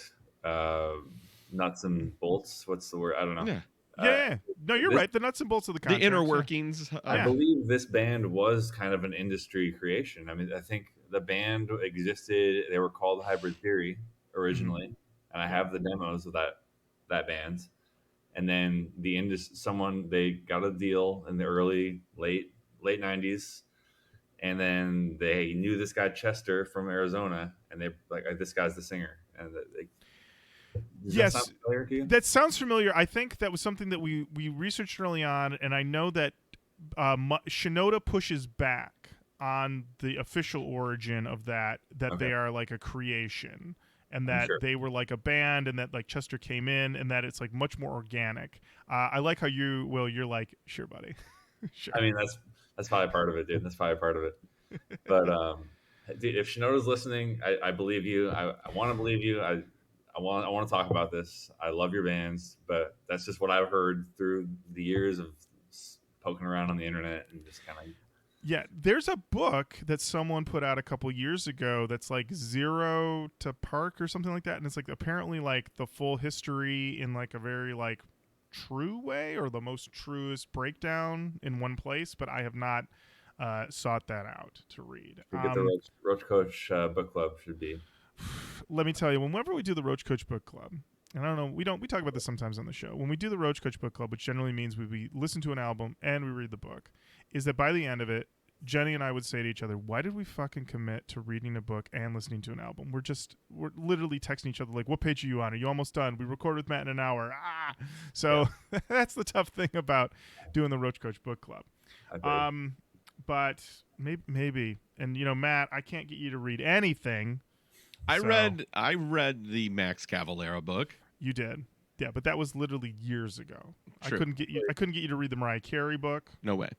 nuts and bolts. What's the word? I don't know. Yeah. No, you're right. The nuts and bolts of the contract. The inner workings. I believe this band was kind of an industry creation. I mean, I think the band existed. They were called Hybrid Theory originally, and I have the demos of that band. And then they got a deal in the late 90s, and then they knew this guy Chester from Arizona, and they like, this guy's the singer, And does Yes, that sound familiar to you? that sounds familiar. I think that was something that we researched early on, and I know that Shinoda pushes back on the official origin of that Okay. they are like a creation, and I'm that sure. they were like a band, and that like Chester came in, and that it's like much more organic. I like how you're like, sure, buddy. Sure. I mean, that's probably part of it, dude. That's probably part of it. But dude, if Shinoda's listening, I believe you. I want to believe you. I want to talk about this. I love your bands, but that's just what I've heard through the years of poking around on the internet and just kind of. Yeah, there's a book that someone put out a couple years ago that's like Zero to Park or something like that, and it's like apparently like the full history in like a very like true way, or the most truest breakdown in one place, but I have not sought that out to read. Get the Roach Coach book club should be. Let me tell you, whenever we do the Roach Coach book club, and I don't know, we talk about this sometimes on the show. When we do the Roach Coach book club, which generally means we listen to an album and we read the book, is that by the end of it, Jenny and I would say to each other, why did we fucking commit to reading a book and listening to an album? We're literally texting each other like, what page are you on? Are you almost done? We recorded with Matt in an hour. So that's the tough thing about doing the Roach Coach book club. But maybe, and you know, Matt, I can't get you to read anything. I read the Max Cavalera book. You did. Yeah, but that was literally years ago. True. I couldn't get you to read the Mariah Carey book. No way.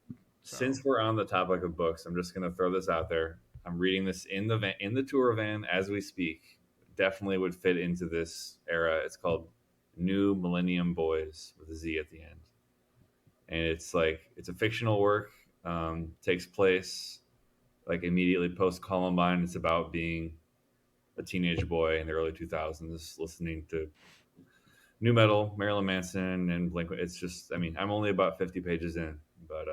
So. Since we're on the topic of books, I'm just going to throw this out there. I'm reading this in the tour van as we speak. Definitely would fit into this era. It's called New Millennium Boys with a Z at the end. And it's a fictional work. Takes place like immediately post Columbine. It's about being a teenage boy in the early 2000s listening to Nu-Metal, Marilyn Manson, and Blink. It's just, I mean, I'm only about 50 pages in, but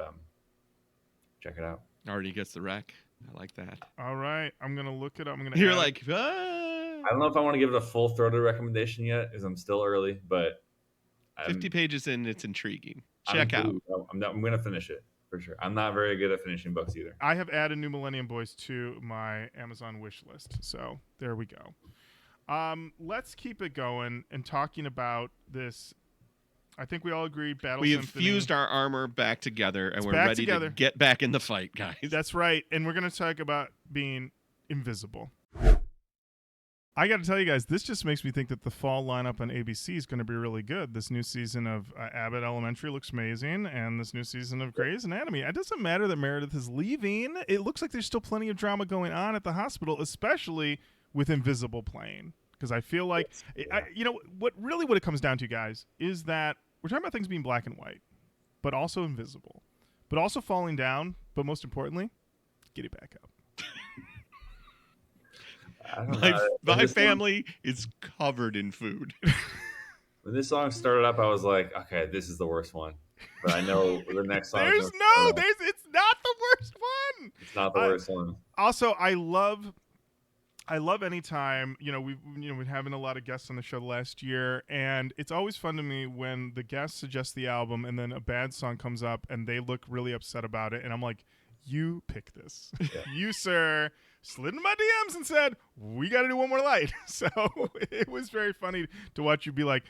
check it out. Already gets the rec. I like that. All right, I'm gonna look it up. You're like, I don't know if I want to give it a full throated recommendation yet, because I'm still early. But 50 pages in, it's intriguing. Check out. I'm going to finish it for sure. I'm not very good at finishing books either. I have added New Millennium Boys to my Amazon wish list, so there we go. Let's keep it going and talking about this. I think we all agree. We have Symphony. fused our armor back together, and It's we're back ready together. to get back in the fight, guys. That's right, and we're going to talk about being invisible. I got to tell you guys, this just makes me think that the fall lineup on ABC is going to be really good. This new season of Abbott Elementary looks amazing, and this new season of Grey's Anatomy. It doesn't matter that Meredith is leaving. It looks like there's still plenty of drama going on at the hospital, especially with Invisible playing. Because I feel like, what it comes down to, guys, is that we're talking about things being black and white, but also invisible, but also falling down, but most importantly, get it back up. My family is covered in food. When this song started up, I was like, okay, this is the worst one. But I know the next song. It's not the worst one. It's not the worst one. Also, I love any time, we've been having a lot of guests on the show last year, and it's always fun to me when the guests suggest the album and then a bad song comes up and they look really upset about it, and I'm like, you pick this. Yeah. You, sir, slid into my DMs and said, we got to do OneMoreLight. So it was very funny to watch you be like,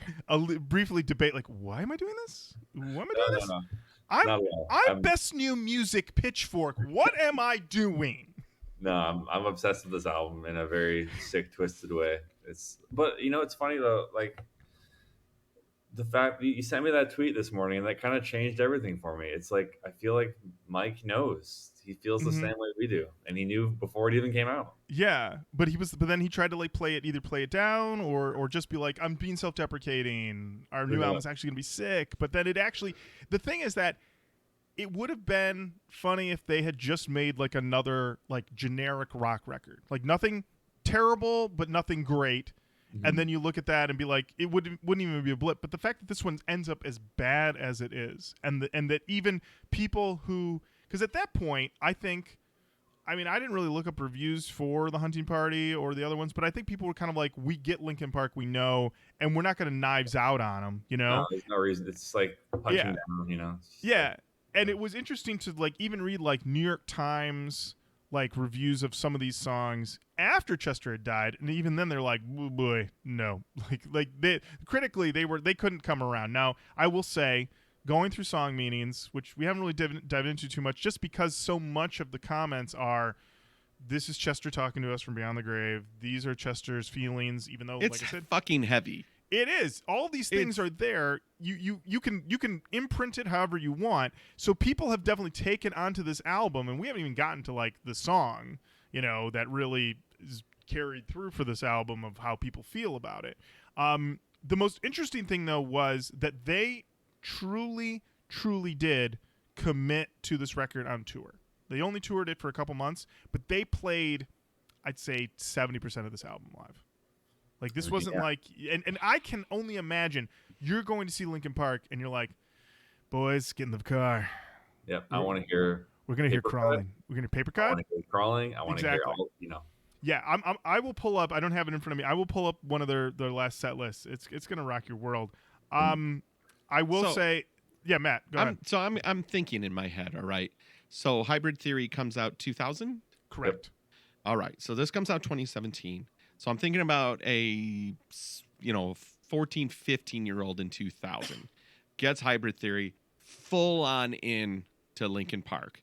briefly debate, like, why am I doing this? Why am I doing this? No. I'm Best New Music Pitchfork. What am I doing? No, I'm obsessed with this album in a very sick, twisted way. But it's funny though, like the fact that you sent me that tweet this morning, and that kind of changed everything for me. It's like I feel like Mike knows. He feels the same way we do, and he knew before it even came out. Yeah, but then he tried to like play it down, or just be like, I'm being self-deprecating. Our new album is actually gonna be sick. But then the thing is that it would have been funny if they had just made like another like generic rock record, like nothing terrible but nothing great. Mm-hmm. And then you look at that and be like, it wouldn't even be a blip. But the fact that this one ends up as bad as it is, and that even people who, because at that point, I didn't really look up reviews for The Hunting Party or the other ones, but I think people were kind of like, we get Linkin Park, we know, and we're not going to knives out on them, No, there's no reason. It's like punching down, Yeah. And it was interesting to like even read like New York Times like reviews of some of these songs after Chester had died, and even then they're like, "Oh boy, no." Like they critically they couldn't come around. Now, I will say, going through song meanings, which we haven't really dived into too much, just because so much of the comments are, this is Chester talking to us from beyond the grave. These are Chester's feelings, even though, It's like I said, fucking heavy. it is. All these things are there. You can imprint it however you want. So people have definitely taken onto this album, and we haven't even gotten to like the song, that really is carried through for this album of how people feel about it. The most interesting thing though was that they truly did commit to this record on tour. They only toured it for a couple months, but they played, I'd say, 70% of this album live. Like, this wasn't like... And I can only imagine you're going to see Linkin Park, and you're like, boys, get in the car. Yep, I want to hear... We're going to hear Crawling. We're going to hear Paper Cut? I want to hear Crawling. I want to hear all, Yeah, I will pull up... I don't have it in front of me. I will pull up one of their last set lists. It's going to rock your world. I will say... Yeah, Matt, go ahead. So I'm thinking in my head, all right? So Hybrid Theory comes out 2000? Correct. Yep. All right, so this comes out 2017. So I'm thinking about a 14, 15-year-old in 2000 gets Hybrid Theory full on in to Linkin Park.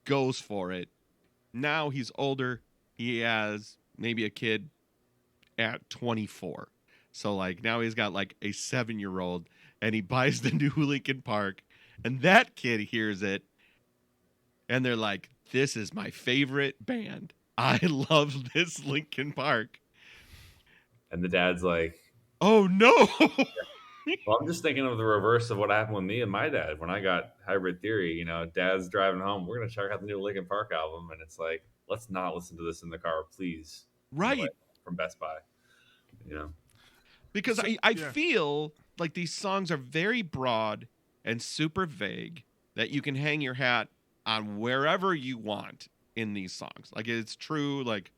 Goes for it. Now he's older. He has maybe a kid at 24. So like now he's got like a 7-year-old and he buys the new Linkin Park and that kid hears it and they're like, this is my favorite band. I love this Linkin Park. And the dad's like, oh no. Well, I'm just thinking of the reverse of what happened with me and my dad when I got Hybrid Theory. Dad's driving home. We're going to check out the new Linkin Park album. And it's like, let's not listen to this in the car, please. Right. From Best Buy. Because I feel like these songs are very broad and super vague that you can hang your hat on wherever you want in these songs. Like it's true, like,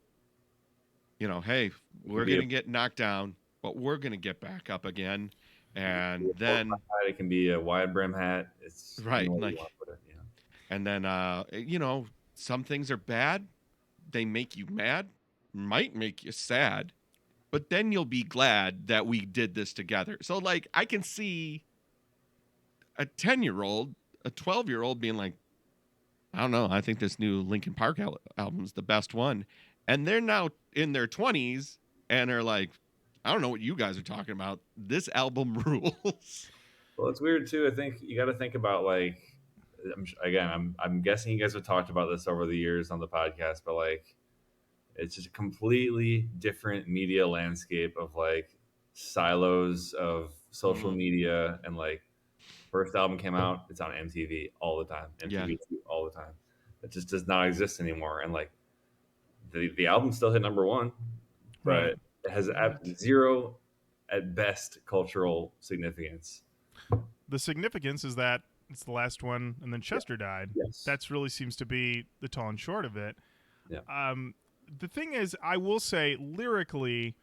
hey, we're going to get knocked down, but we're going to get back up again. And then it can be a wide brim hat. It's right. Like, and then, some things are bad. They make you mad, might make you sad, but then you'll be glad that we did this together. So like, I can see a 10-year-old, a 12-year-old being like, I don't know. I think this new Linkin Park album is the best one. And they're now in their 20s and are like, I don't know what you guys are talking about. This album rules. Well, it's weird too. I think you got to think about like, I'm guessing you guys have talked about this over the years on the podcast, but like, it's just a completely different media landscape of like silos of social media and like, first album came out, it's on MTV all the time. MTV all the time. It just does not exist anymore. And like the album still hit number one, but it has zero at best cultural significance. The significance is that it's the last one and then Chester died. Yes. That's really seems to be the tall and short of it. Yeah. The thing is, I will say lyrically,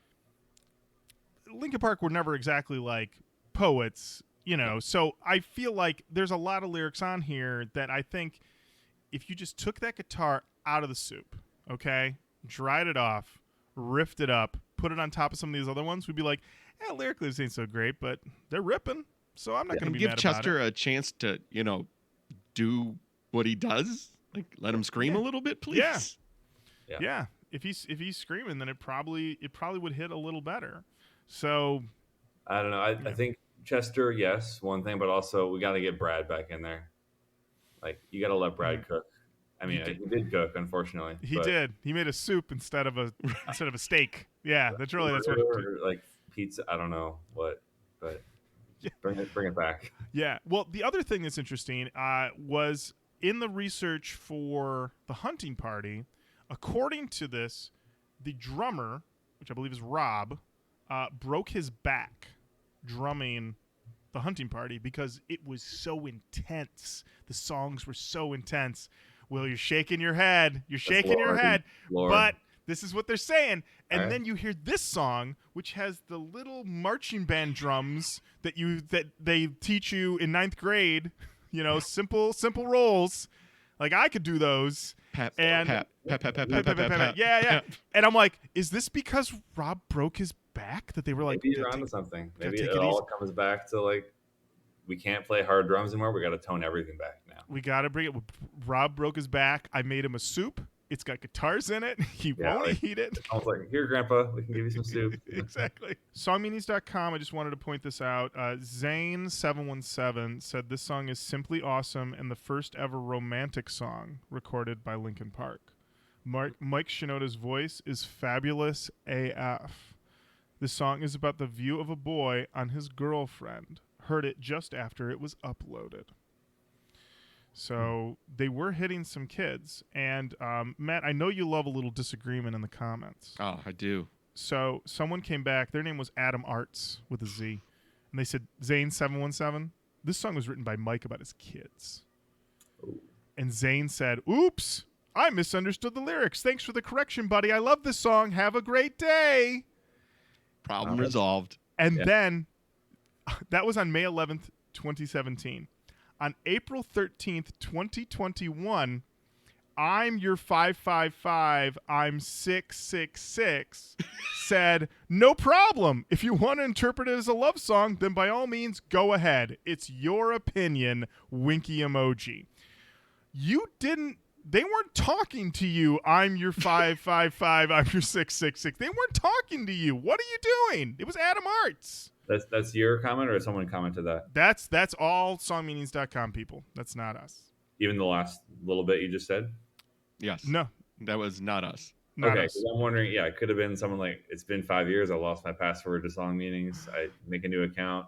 Linkin Park were never exactly like poets. So I feel like there's a lot of lyrics on here that I think if you just took that guitar out of the soup, okay, dried it off, riffed it up, put it on top of some of these other ones, we'd be like, lyrically this ain't so great, but they're ripping, so I'm not going to be give mad Chester about it. a chance to, do what he does. Like, let him scream a little bit, please. Yeah. If he's screaming, then it probably would hit a little better. So I don't know. I think Chester, yes, one thing, but also we got to get Brad back in there. Like you got to let Brad cook. I mean, he did cook, unfortunately. He did. He made a soup instead of a steak. Yeah, that's what. Like pizza. I don't know what, but bring it back. Yeah. Well, the other thing that's interesting was in the research for the Hunting Party. According to this, the drummer, which I believe is Rob, broke his back drumming the Hunting Party because it was so intense. The songs were so intense. Will, you're shaking your head. You're shaking your head. Lord. But this is what they're saying. And then you hear this song, which has the little marching band drums that they teach you in 9th grade. Simple rolls. Like I could do those. Pep, And- pep, pep, pep, pep, Pep, pep, pep, pep, pep, pep. yeah. And I'm like, is this because Rob broke his back that they were like, Maybe you're "Gotta onto take- something. gotta Maybe take it it all comes back to like we can't play hard drums anymore. We got to tone everything back now. we gotta bring it. Rob broke his back. I made him a soup. It's got guitars in it. He Yeah, won't like- eat it. I was like, "Here, Grandpa, we can give you some soup." Exactly. Songmeanings.com, I just wanted to point this out. Zane717 said this song is simply awesome and the first ever romantic song recorded by Linkin Park. Mike Shinoda's voice is fabulous AF. The song is about the view of a boy on his girlfriend. Heard it just after it was uploaded. So they were hitting some kids. And Matt, I know you love a little disagreement in the comments. Oh, I do. So someone came back. Their name was Adam Arts with a Z. And they said, Zane717, this song was written by Mike about his kids. And Zane said, oops, I misunderstood the lyrics. Thanks for the correction, buddy. I love this song. Have a great day. Problem resolved. And then that was on May 11th, 2017. On April 13th, 2021, I'm your 555, I'm 666, said, no problem. If you want to interpret it as a love song, then by all means, go ahead. It's your opinion, winky emoji. They weren't talking to you, I'm your 555, I'm your 666. They weren't talking to you. What are you doing? It was Adam Arts. That's your comment, or someone commented that? That's all songmeanings.com people. That's not us. Even the last little bit you just said. Yes. No, That was not us. not Okay, us. 'cause I'm wondering. Yeah, it could have been someone like, it's been 5 years. I lost my password to Song Meanings. I make a new account.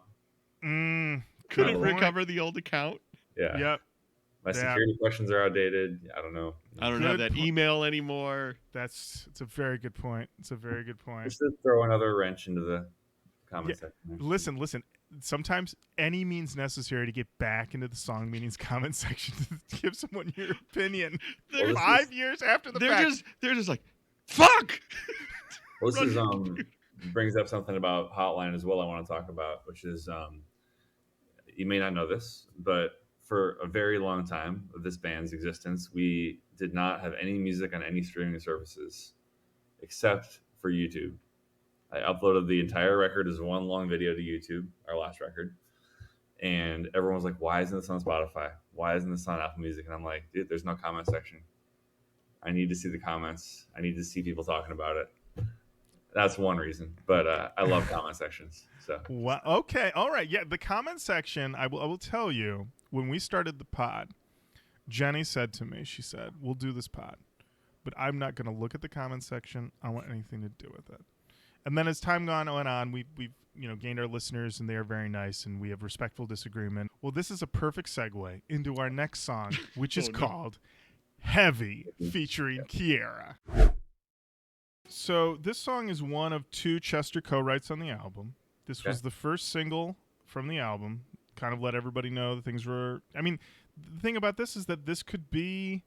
Mm, Couldn't good point. recover the old account. Yeah. Yep, My Yeah. security questions are outdated. I don't know. I don't have Good that point. email anymore. it's a very good point. It's a very good point. Just to throw another wrench into the comment section. Listen. Sometimes any means necessary to get back into the song meanings comment section to give someone your opinion. Well, this 5 years after the fact. They're just like, fuck. Well, this is brings up something about Hotline as well. I want to talk about, which is you may not know this, but for a very long time of this band's existence, we did not have any music on any streaming services except for YouTube. I uploaded the entire record as one long video to YouTube, our last record. And everyone was like, why isn't this on Spotify? Why isn't this on Apple Music? And I'm like, dude, there's no comment section. I need to see the comments. I need to see people talking about it. That's one reason. But I love comment sections. So Okay. All right. Yeah. The comment section, I will tell you, when we started the pod, Jenny said to me, she said, we'll do this pod, but I'm not going to look at the comment section. I don't want anything to do with it. And then as time went on, we've gained our listeners, and they are very nice, and we have respectful disagreement. Well, this is a perfect segue into our next song, which is called Heavy, featuring Kiera. So this song is one of two Chester co-writes on the album. This was the first single from the album. Kind of let everybody know that things were... I mean, the thing about this is that this could be,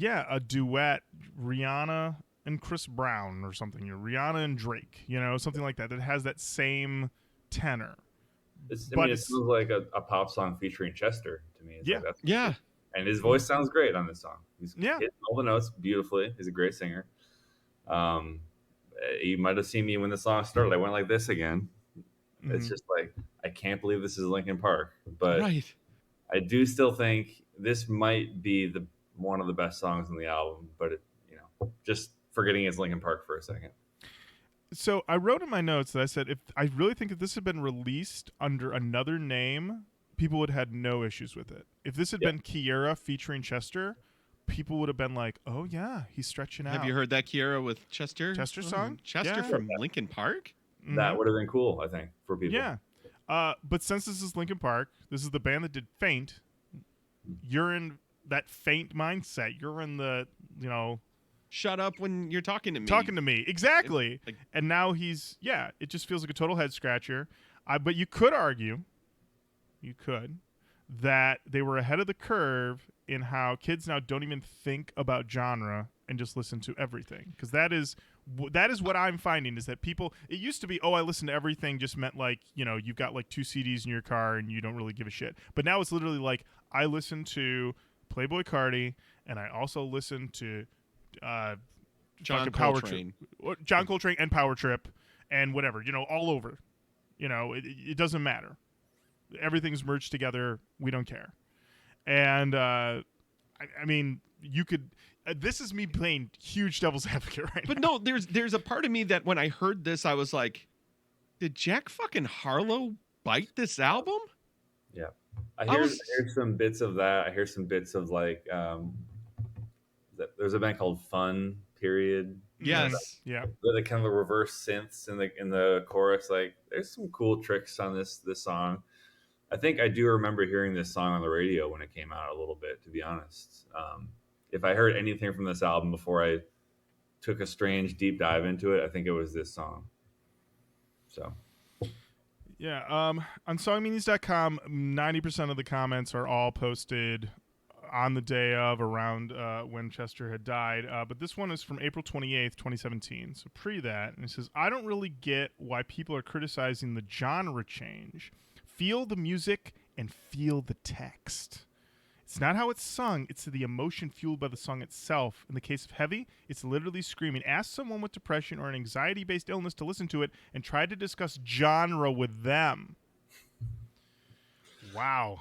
a duet, Rihanna and Chris Brown or something. Rihanna and Drake, something like that. That has that same tenor. it sounds like a pop song featuring Chester to me. It's Yeah. like that's, Yeah. and his voice sounds great on this song. He's Yeah. hitting all the notes beautifully. He's a great singer. You might have seen me when the song started. I went like this again. It's Mhm. just like, I can't believe this is Linkin Park. But Right. I do still think this might be one of the best songs on the album. But just forgetting it's Linkin Park for a second. So I wrote in my notes that I said, I really think if this had been released under another name, people would have had no issues with it. If this had been Kiera featuring Chester, people would have been like, oh yeah, he's stretching out. Have you heard that Kiera with Chester? Chester song? Chester Yeah. from Linkin Park? Mhm. That would have been cool, I think, for people. Yeah. But since this is Linkin Park, this is the band that did Faint. You're in that Faint mindset. You're in the, Shut up when you're talking to me. talking to me. Exactly. Like- And now it just feels like a total head scratcher. But you could argue, that they were ahead of the curve in how kids now don't even think about genre and just listen to everything. Because that is what I'm finding is that people, it used to be, I listen to everything just meant like, you've got like 2 CDs in your car and you don't really give a shit. But now it's literally like, I listen to Playboy Carti, and I also listen to John Power Coltrane. John Coltrane and Power Trip and whatever, all over. It doesn't matter. Everything's merged together. We don't care. And I mean, you could. This is me playing huge devil's advocate right But now. no, there's a part of me that when I heard this, I was like, did Jack fucking Harlow bite this album? Yeah. I hear some bits of that. I hear some bits of like there's a band called Fun Period. Yes. Yeah. The kind of reverse synths in the chorus. Like there's some cool tricks on this song. I think I do remember hearing this song on the radio when it came out a little bit, to be honest. If I heard anything from this album before I took a strange deep dive into it, I think it was this song. So Yeah. On songmeanings.com, 90% of the comments are all posted on the day of, around when Chester had died. But this one is from April 28th, 2017. So pre that. And it says, I don't really get why people are criticizing the genre change. Feel the music and feel the text. It's not how it's sung, it's the emotion fueled by the song itself. In the case of Heavy, it's literally screaming. Ask someone with depression or an anxiety-based illness to listen to it and try to discuss genre with them. Wow.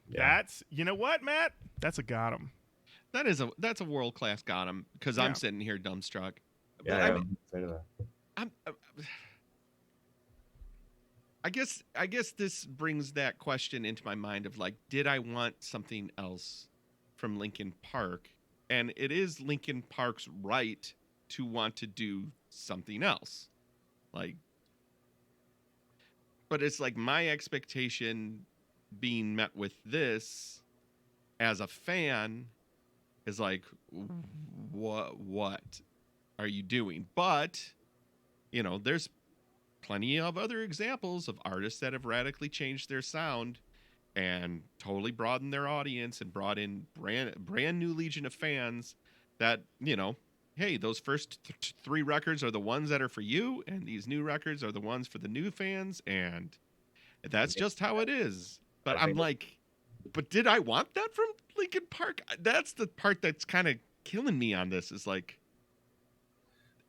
Yeah. That's, you know what, Matt? That's a got him. That's a world-class got him, because I'm sitting here dumbstruck. But yeah, I'm- say to that. I guess this brings that question into my mind of like, did I want something else from Linkin Park? And it is Linkin Park's right to want to do something else. Like, but it's like my expectation being met with this as a fan is like, what are you doing? But, there's plenty of other examples of artists that have radically changed their sound and totally broadened their audience and brought in brand new legion of fans that, hey, those first three records are the ones that are for you, and these new records are the ones for the new fans, and that's just how it is. But I'm like, but did I want that from Linkin Park? That's the part that's kind of killing me on this, is like,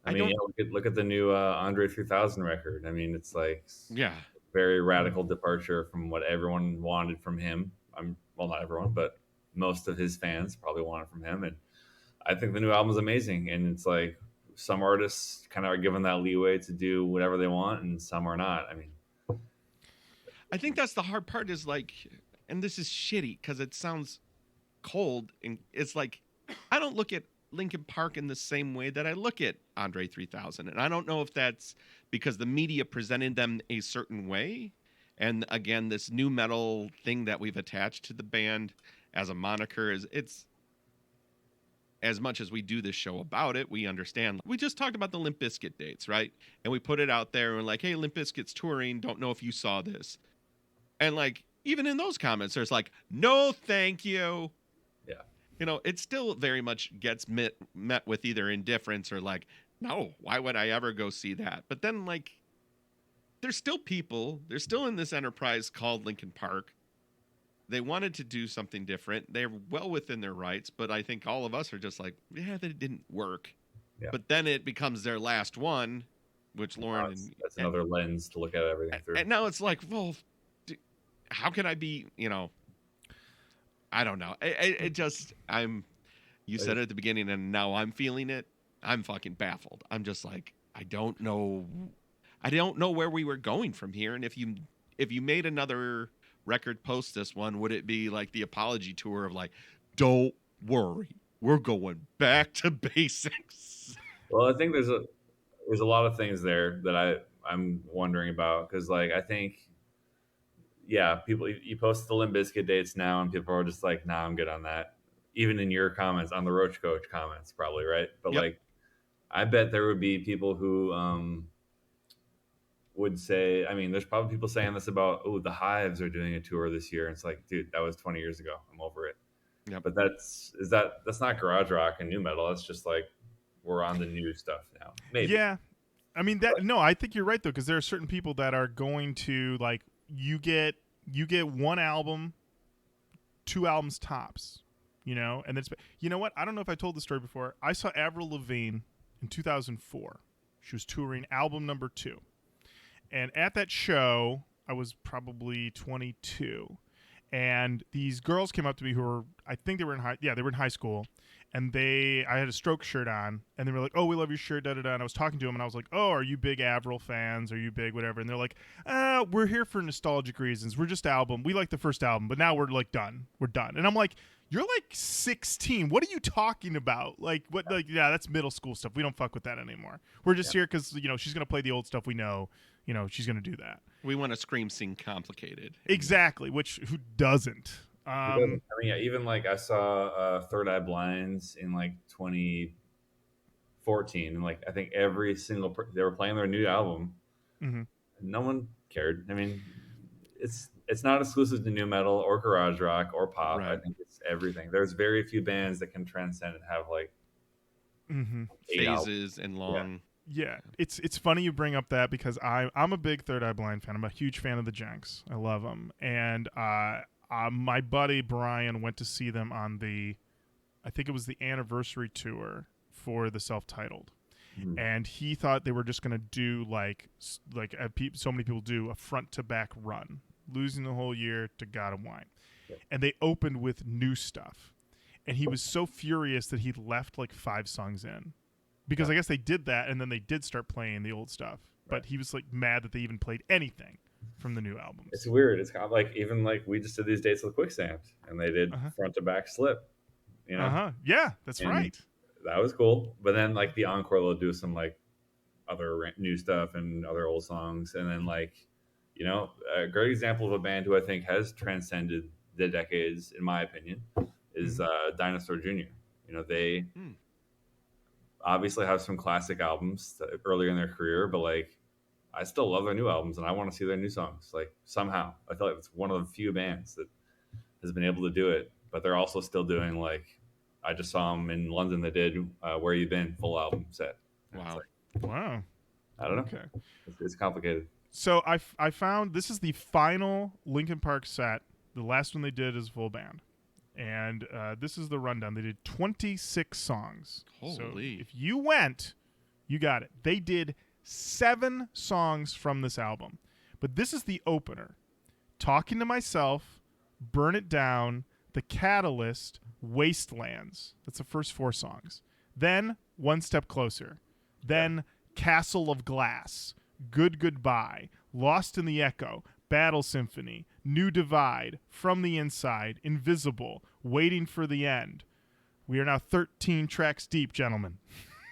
I mean, look at the new Andre 3000 record. I mean, it's like very radical departure from what everyone wanted from him. Well, not everyone, but most of his fans probably wanted from him. And I think the new album is amazing. And it's like some artists kind of are given that leeway to do whatever they want, and some are not. I mean, I think that's the hard part, is like, and this is shitty because it sounds cold, and it's like, I don't look at Linkin Park in the same way that I look at Andre 3000. And I don't know if that's because the media presented them a certain way. And again, this new metal thing that we've attached to the band as a moniker it's as much as we do this show about it, we understand. We just talked about the Limp Bizkit dates, right? And we put it out there and we're like, hey, Limp Bizkit's touring. Don't know if you saw this. And like, even in those comments, there's like, no, thank you. It still very much gets met with either indifference or like, no, why would I ever go see that? But then, like, there's still people, they're still in this enterprise called Linkin Park. They wanted to do something different. They're well within their rights, but I think all of us are just like, yeah, that didn't work. Yeah. But then it becomes their last one, which Lauren... That's another lens to look at everything through. And now it's like, well, how can I be, I don't know. You said it at the beginning, and now I'm feeling it. I'm fucking baffled. I'm just like, I don't know where we were going from here. And if you made another record post this one, would it be like the apology tour of like, don't worry, we're going back to basics? Well, I think there's a lot of things there that I'm wondering about, because like I think. Yeah, people, you post the Limp Bizkit dates now, and people are just like, nah, I'm good on that. Even in your comments, on the Roach Koach comments, probably, right? But like, I bet there would be people who would say, I mean, there's probably people saying this about, oh, the Hives are doing a tour this year. And it's like, dude, that was 20 years ago. I'm over it. Yeah. But that's not garage rock and nu metal. That's just like, we're on the new stuff now. Maybe. Yeah. I mean, I think you're right, though, because there are certain people that are going to, like, you get one album, 2 albums tops. And then you know what? I don't know if I told the story before. I saw Avril Lavigne in 2004. She was touring album number 2. And at that show, I was probably 22. And these girls came up to me who were, I think they were in high school. And I had a Stroke shirt on, and they were like, "Oh, we love your shirt, da-da-da." And I was talking to them, and I was like, "Oh, are you big Avril fans? Are you big whatever?" And they're like, "We're here for nostalgic reasons. We're just album. We like the first album, but now we're like done. We're done." And I'm like, "You're like 16. What are you talking about? Like, what? Like, yeah, that's middle school stuff. We don't fuck with that anymore. We're just here because, she's going to play the old stuff we know. She's going to do that. We want to scream, sing complicated. Exactly, which who doesn't? Even like I saw Third Eye Blinds in like 2014, and like I think every single they were playing their new album. Mm-hmm. No one cared. I mean, it's not exclusive to nu metal or garage rock or pop. Right. I think it's everything. There's very few bands that can transcend and have like phases and long. Yeah, it's funny you bring up that because I'm a big Third Eye Blind fan. I'm a huge fan of the Jenks. I love them, and my buddy Brian went to see them on I think it was the anniversary tour for the self-titled, and he thought they were just gonna do like so many people do, a front to back run, losing the whole year to God and Wine, and they opened with new stuff, and he was so furious that he left like 5 songs in. Because I guess they did that, and then they did start playing the old stuff. But he was like mad that they even played anything from the new albums. It's weird. It's kind of like even like we just did these dates with Quicksand, and they did front to back slip. Yeah, that's right. That was cool. But then like the encore, they'll do some like other new stuff and other old songs, and then like a great example of a band who I think has transcended the decades, in my opinion, is Dinosaur Jr. They. Obviously have some classic albums earlier in their career, but like I still love their new albums and I want to see their new songs. Like somehow I feel like it's one of the few bands that has been able to do it, but they're also still doing like, I just saw them in London. They did Where You Been full album set. Wow. Wow. I don't know. Okay. It's complicated. So I found this is the final Linkin Park set. The last one they did is full band. And this is the rundown. They did 26 songs. Holy. So if you went, you got it. They did 7 songs from this album. But this is the opener. Talking to Myself, Burn It Down, The Catalyst, Wastelands. That's the first 4 songs. Then One Step Closer. Then Castle of Glass, Good Goodbye, Lost in the Echo, Battle Symphony, New Divide, From the Inside, Invisible, Waiting for the End. We are now 13 tracks deep, gentlemen.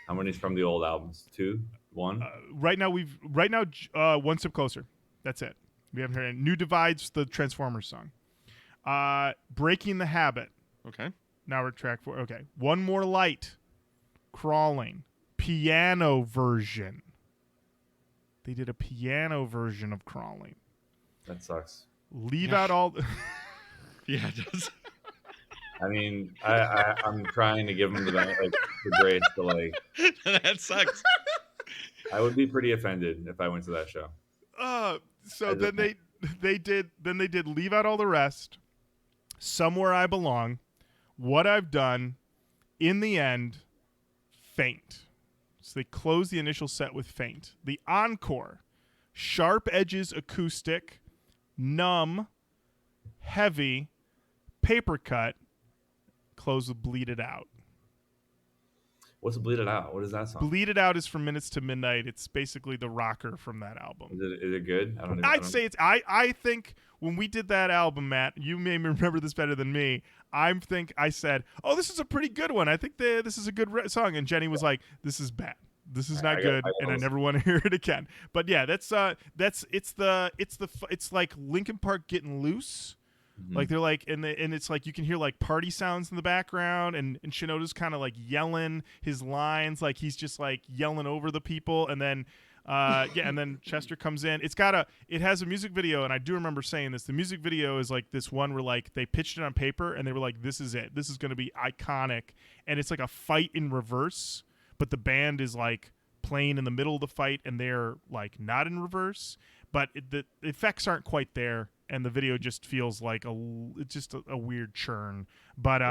How many's from the old albums? 2? 1? Right now, One Step Closer. That's it. We haven't heard any. New Divide's the Transformers song. Breaking the Habit. Okay. Now we're at track 4. Okay. One More Light. Crawling. Piano version. They did a piano version of Crawling. That sucks. Leave out all... Yeah, it does. I mean, I'm trying to give them the grace to like... That sucks. I would be pretty offended if I went to that show. So then they did Leave Out All the Rest, Somewhere I Belong, What I've Done, In the End, Faint. So they closed the initial set with Faint. The encore, Sharp Edges Acoustic, Numb, Heavy, Paper Cut, close with Bleed It Out. What's Bleed It Out? What is that song? Bleed It Out is from Minutes to Midnight. It's basically the rocker from that album. Is it good? I'd say it's. I think when we did that album, Matt, you may remember this better than me. I said, "Oh, this is a pretty good one. I think this is a good song." And Jenny was like, "This is bad. This is not good, and I never want to hear it again." But yeah, it's like Linkin Park getting loose. Mm-hmm. Like they're like, and it's like you can hear like party sounds in the background, and Shinoda's kind of like yelling his lines, like he's just like yelling over the people, and then and then Chester comes in. It has a music video, and I do remember saying this. The music video is like this one where like they pitched it on paper, and they were like, "This is it. This is going to be iconic," and it's like a fight in reverse, but the band is like playing in the middle of the fight, and they're like not in reverse, but the effects aren't quite there. And the video just feels like a weird churn. But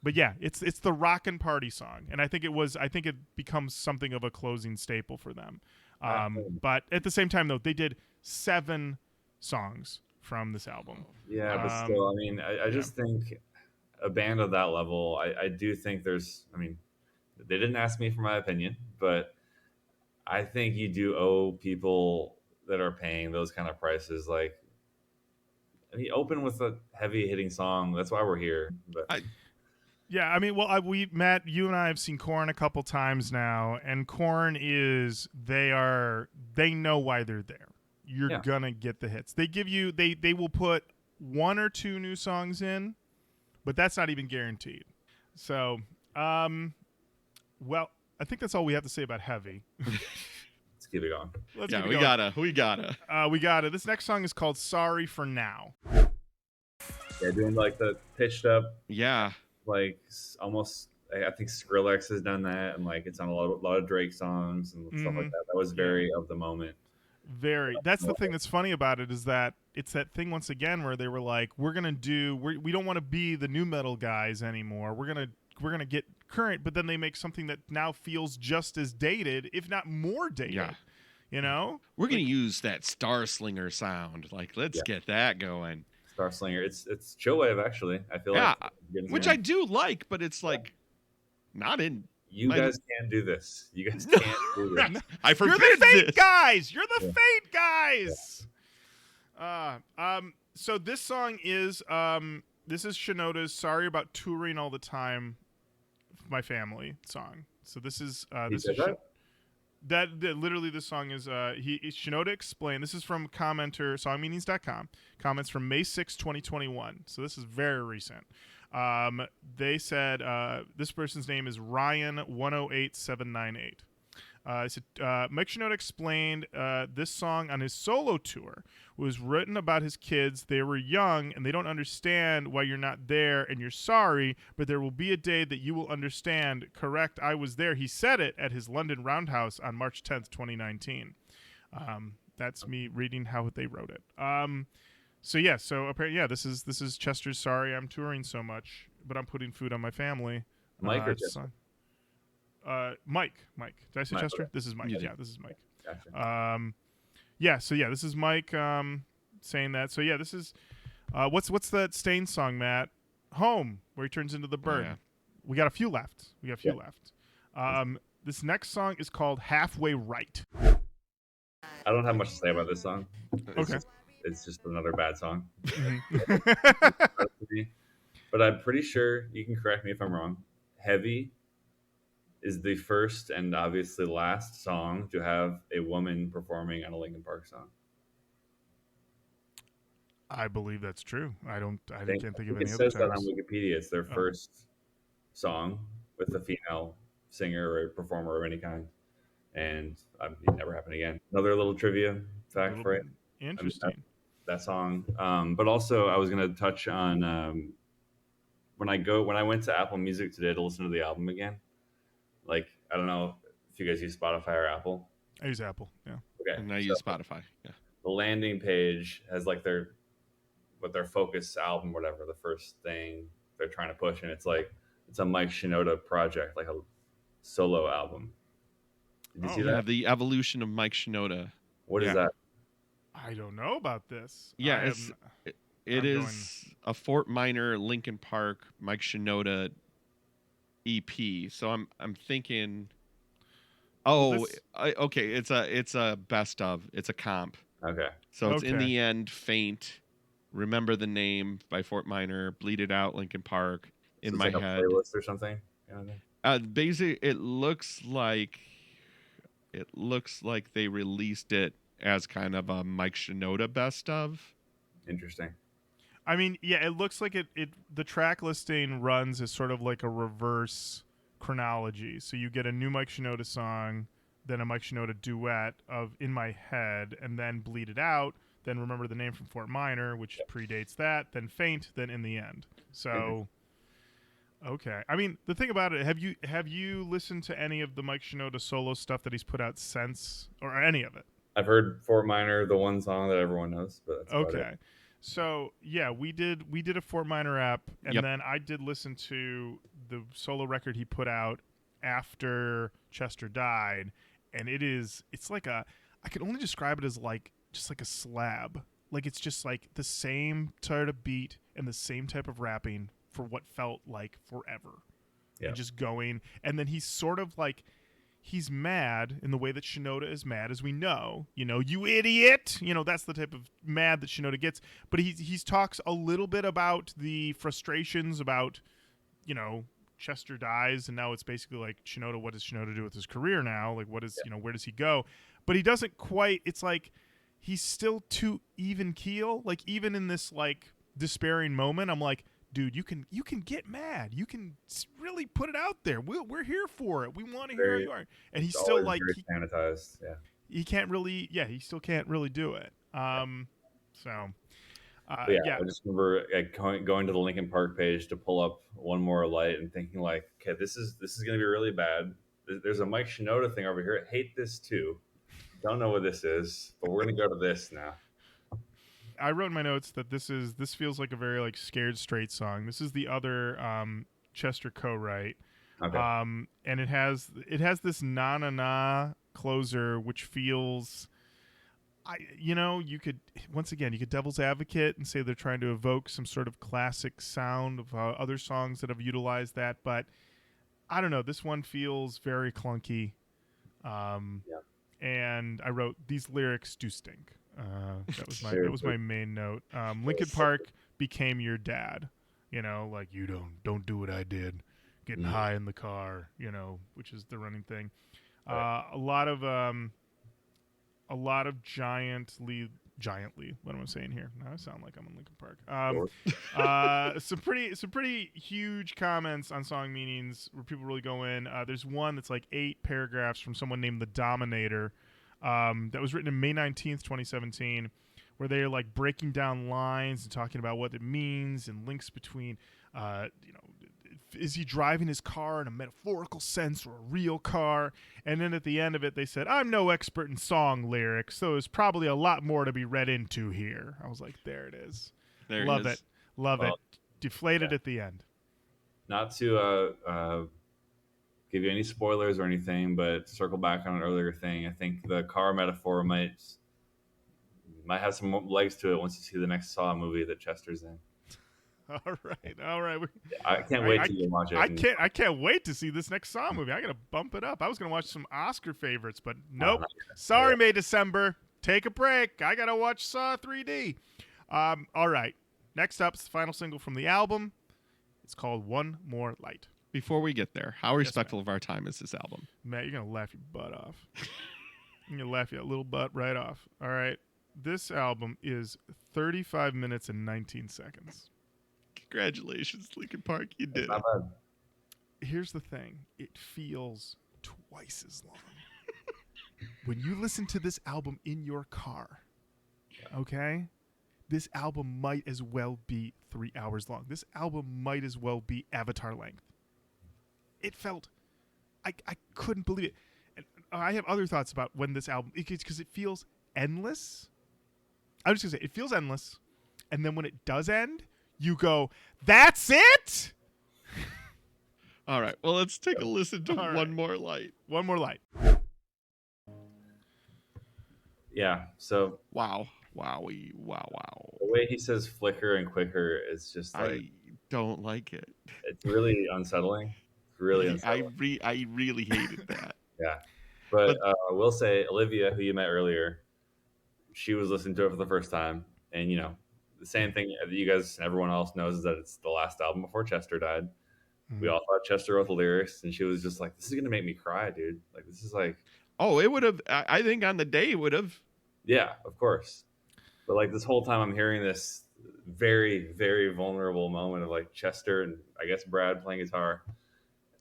But yeah, it's the rockin' party song, and I think it becomes something of a closing staple for them. But at the same time, though, they did 7 songs from this album. Yeah, but still, I mean, I just think a band of that level, I do think there's, I mean, they didn't ask me for my opinion, but I think you do owe people that are paying those kind of prices, like, I mean, open with a heavy hitting song. That's why we're here. But Yeah, I mean, well, Matt, you and I have seen Korn a couple times now, and Korn they know why they're there. You're gonna get the hits. They will put 1 or 2 new songs in, but that's not even guaranteed. So, well, I think that's all we have to say about Heavy. let's keep it going. We gotta. This next song is called "Sorry for Now." Yeah, doing like the pitched up. Yeah. Like almost, I think Skrillex has done that, and like it's on a lot of Drake songs and stuff like that. That was very of the moment. Very. That's the thing that's funny about it, is that it's that thing once again where they were like, we don't want to be the nu metal guys anymore. We're gonna get current, but then they make something that now feels just as dated, if not more dated. Yeah. You know, we're gonna use that Star Slinger sound. Like, let's get that going. Star Slinger. It's chillwave actually. I feel like, which I in. do like, but it's like not in. You guys can't do this. You guys can't do this. I forbid You're the Fate this. guys. You're the Fate guys. Yeah. So this song is this is Shinoda's "Sorry About Touring All the Time, My Family" song. So this is that literally this song is Shinoda explained. This is from commenter songmeanings.com. Comments from May 6, 2021. So this is very recent. They said this person's name is Ryan108798. Mike Shinoda explained this song on his solo tour was written about his kids. They were young and they don't understand why you're not there and you're sorry, but there will be a day that you will understand. Correct, I was there. He said it at his London Roundhouse on March 10th, 2019. That's me reading how they wrote it. So apparently, this is Chester's "Sorry I'm Touring So Much, but I'm Putting Food on My Family." Mike or Chester? Mike. Did I say Chester? Okay. This is Mike. Yeah, this is Mike. Gotcha. This is Mike saying that. So yeah, this is what's that Stain song, Matt? "Home," where he turns into the bird. Yeah. We got a few left. This next song is called "Halfway Right." I don't have much to say about this song. Okay. It's just another bad song. Mm-hmm. But I'm pretty sure, you can correct me if I'm wrong, "Heavy" is the first and obviously last song to have a woman performing on a Linkin Park song. I believe that's true. I can't think of any other It says that on times. Wikipedia. It's their first song with a female singer or performer of any kind. And it never happened again. Another little trivia fact for it. Interesting. That song. But also, I was going to touch on when I went to Apple Music today to listen to the album again. Like, I don't know if you guys use Spotify or Apple. I use Apple. Yeah. Okay. And I use Spotify. Yeah. The landing page has like their focus album, whatever, the first thing they're trying to push, and it's a Mike Shinoda project, like a solo album. Did you see that? The evolution of Mike Shinoda. What is that? I don't know about this. Yeah, it is a Fort Minor Linkin Park Mike Shinoda EP. So I'm thinking, okay, it's a best of. It's a comp. Okay. So it's In the End, Faint, Remember the Name by Fort Minor, Bleed It Out, Linkin Park. In my head, a playlist or something. Basically, it looks like they released it as kind of a Mike Shinoda best of. Interesting. I mean, yeah, it looks like the track listing runs as sort of like a reverse chronology. So you get a new Mike Shinoda song, then a Mike Shinoda duet of In My Head, and then Bleed It Out, then Remember the Name from Fort Minor, which predates that, then Faint, then In the End. So, okay. I mean, the thing about it, have you listened to any of the Mike Shinoda solo stuff that he's put out since, or any of it? I've heard Fort Minor, the one song that everyone knows, but that's about it. So yeah, we did a Fort Minor app, and then I did listen to the solo record he put out after Chester died, and it's like I can only describe it as just like a slab. Like it's just like the same sort of beat and the same type of rapping for what felt like forever. Yeah. And just going, and then he's sort of like, he's mad in the way that Shinoda is mad, as we know. You idiot! That's the type of mad that Shinoda gets. But he talks a little bit about the frustrations about, Chester dies, and now it's basically like, Shinoda, what does Shinoda do with his career now? Like, what is, where does he go? But he doesn't quite, it's like, he's still too even keel. Like, even in this, like, despairing moment, I'm like, dude, you can get mad. You can really put it out there. We're here for it. We want to hear how you are. And he's still like sanitized. Yeah, he can't really. Yeah, he still can't really do it. So, I just remember going to the Linkin Park page to pull up One More Light and thinking like, okay, this is gonna be really bad. There's a Mike Shinoda thing over here. I hate this too. Don't know what this is, but we're gonna go to this now. I wrote in my notes that this feels like a very like Scared Straight song. This is the other Chester co-write, and it has this na na na closer, which feels, you could devil's advocate and say they're trying to evoke some sort of classic sound of other songs that have utilized that, but I don't know. This one feels very clunky, and I wrote these lyrics do stink. That was my main note. Linkin Park became your dad, like you don't do what I did, getting high in the car, which is the running thing. Right. A lot of giantly. What am I saying here? Now I sound like I'm in Linkin Park. Some pretty huge comments on song meanings where people really go in. There's one that's like 8 paragraphs from someone named the Dominator. That was written in May 19th, 2017, where they're like breaking down lines and talking about what it means and links between, is he driving his car in a metaphorical sense or a real car? And then at the end of it, they said, I'm no expert in song lyrics, so there's probably a lot more to be read into here. I was like, there it is. Love it. Deflated at the end. Not to give you any spoilers or anything, but to circle back on an earlier thing, I think the car metaphor might have some more legs to it once you see the next Saw movie that Chester's in. All right. I can't wait to watch it. I can't wait to see this next Saw movie. I gotta bump it up. I was gonna watch some Oscar favorites, but nope. Sorry, May December. Take a break. I gotta watch Saw 3D. All right. Next up is the final single from the album. It's called One More Light. Before we get there, how respectful of our time is this album? Matt, you're going to laugh your butt off. You're going to laugh your little butt right off. All right. This album is 35 minutes and 19 seconds. Congratulations, Linkin Park. You did Not it. bad. Here's the thing. It feels twice as long. When you listen to this album in your car, okay, this album might as well be 3 hours long. This album might as well be Avatar length. It felt, I couldn't believe it. And I have other thoughts about when this album, because it feels endless. I'm just going to say, it feels endless. And then when it does end, you go, that's it? All right. Well, let's take a listen to One More Light. One More Light. Yeah. So Wow. The way he says flicker and quicker is just like, I don't like it. it's really unsettling. Really unsettling. I really hated that. Yeah. But I will say, Olivia, who you met earlier, she was listening to it for the first time. And, the same thing that you guys and everyone else knows is that it's the last album before Chester died. Mm-hmm. We all thought Chester wrote the lyrics, and she was just like, this is going to make me cry, dude. Like, this is like... Oh, it would have... I think on the day it would have. Yeah, of course. But, like, this whole time I'm hearing this very, very vulnerable moment of, like, Chester and, I guess, Brad playing guitar.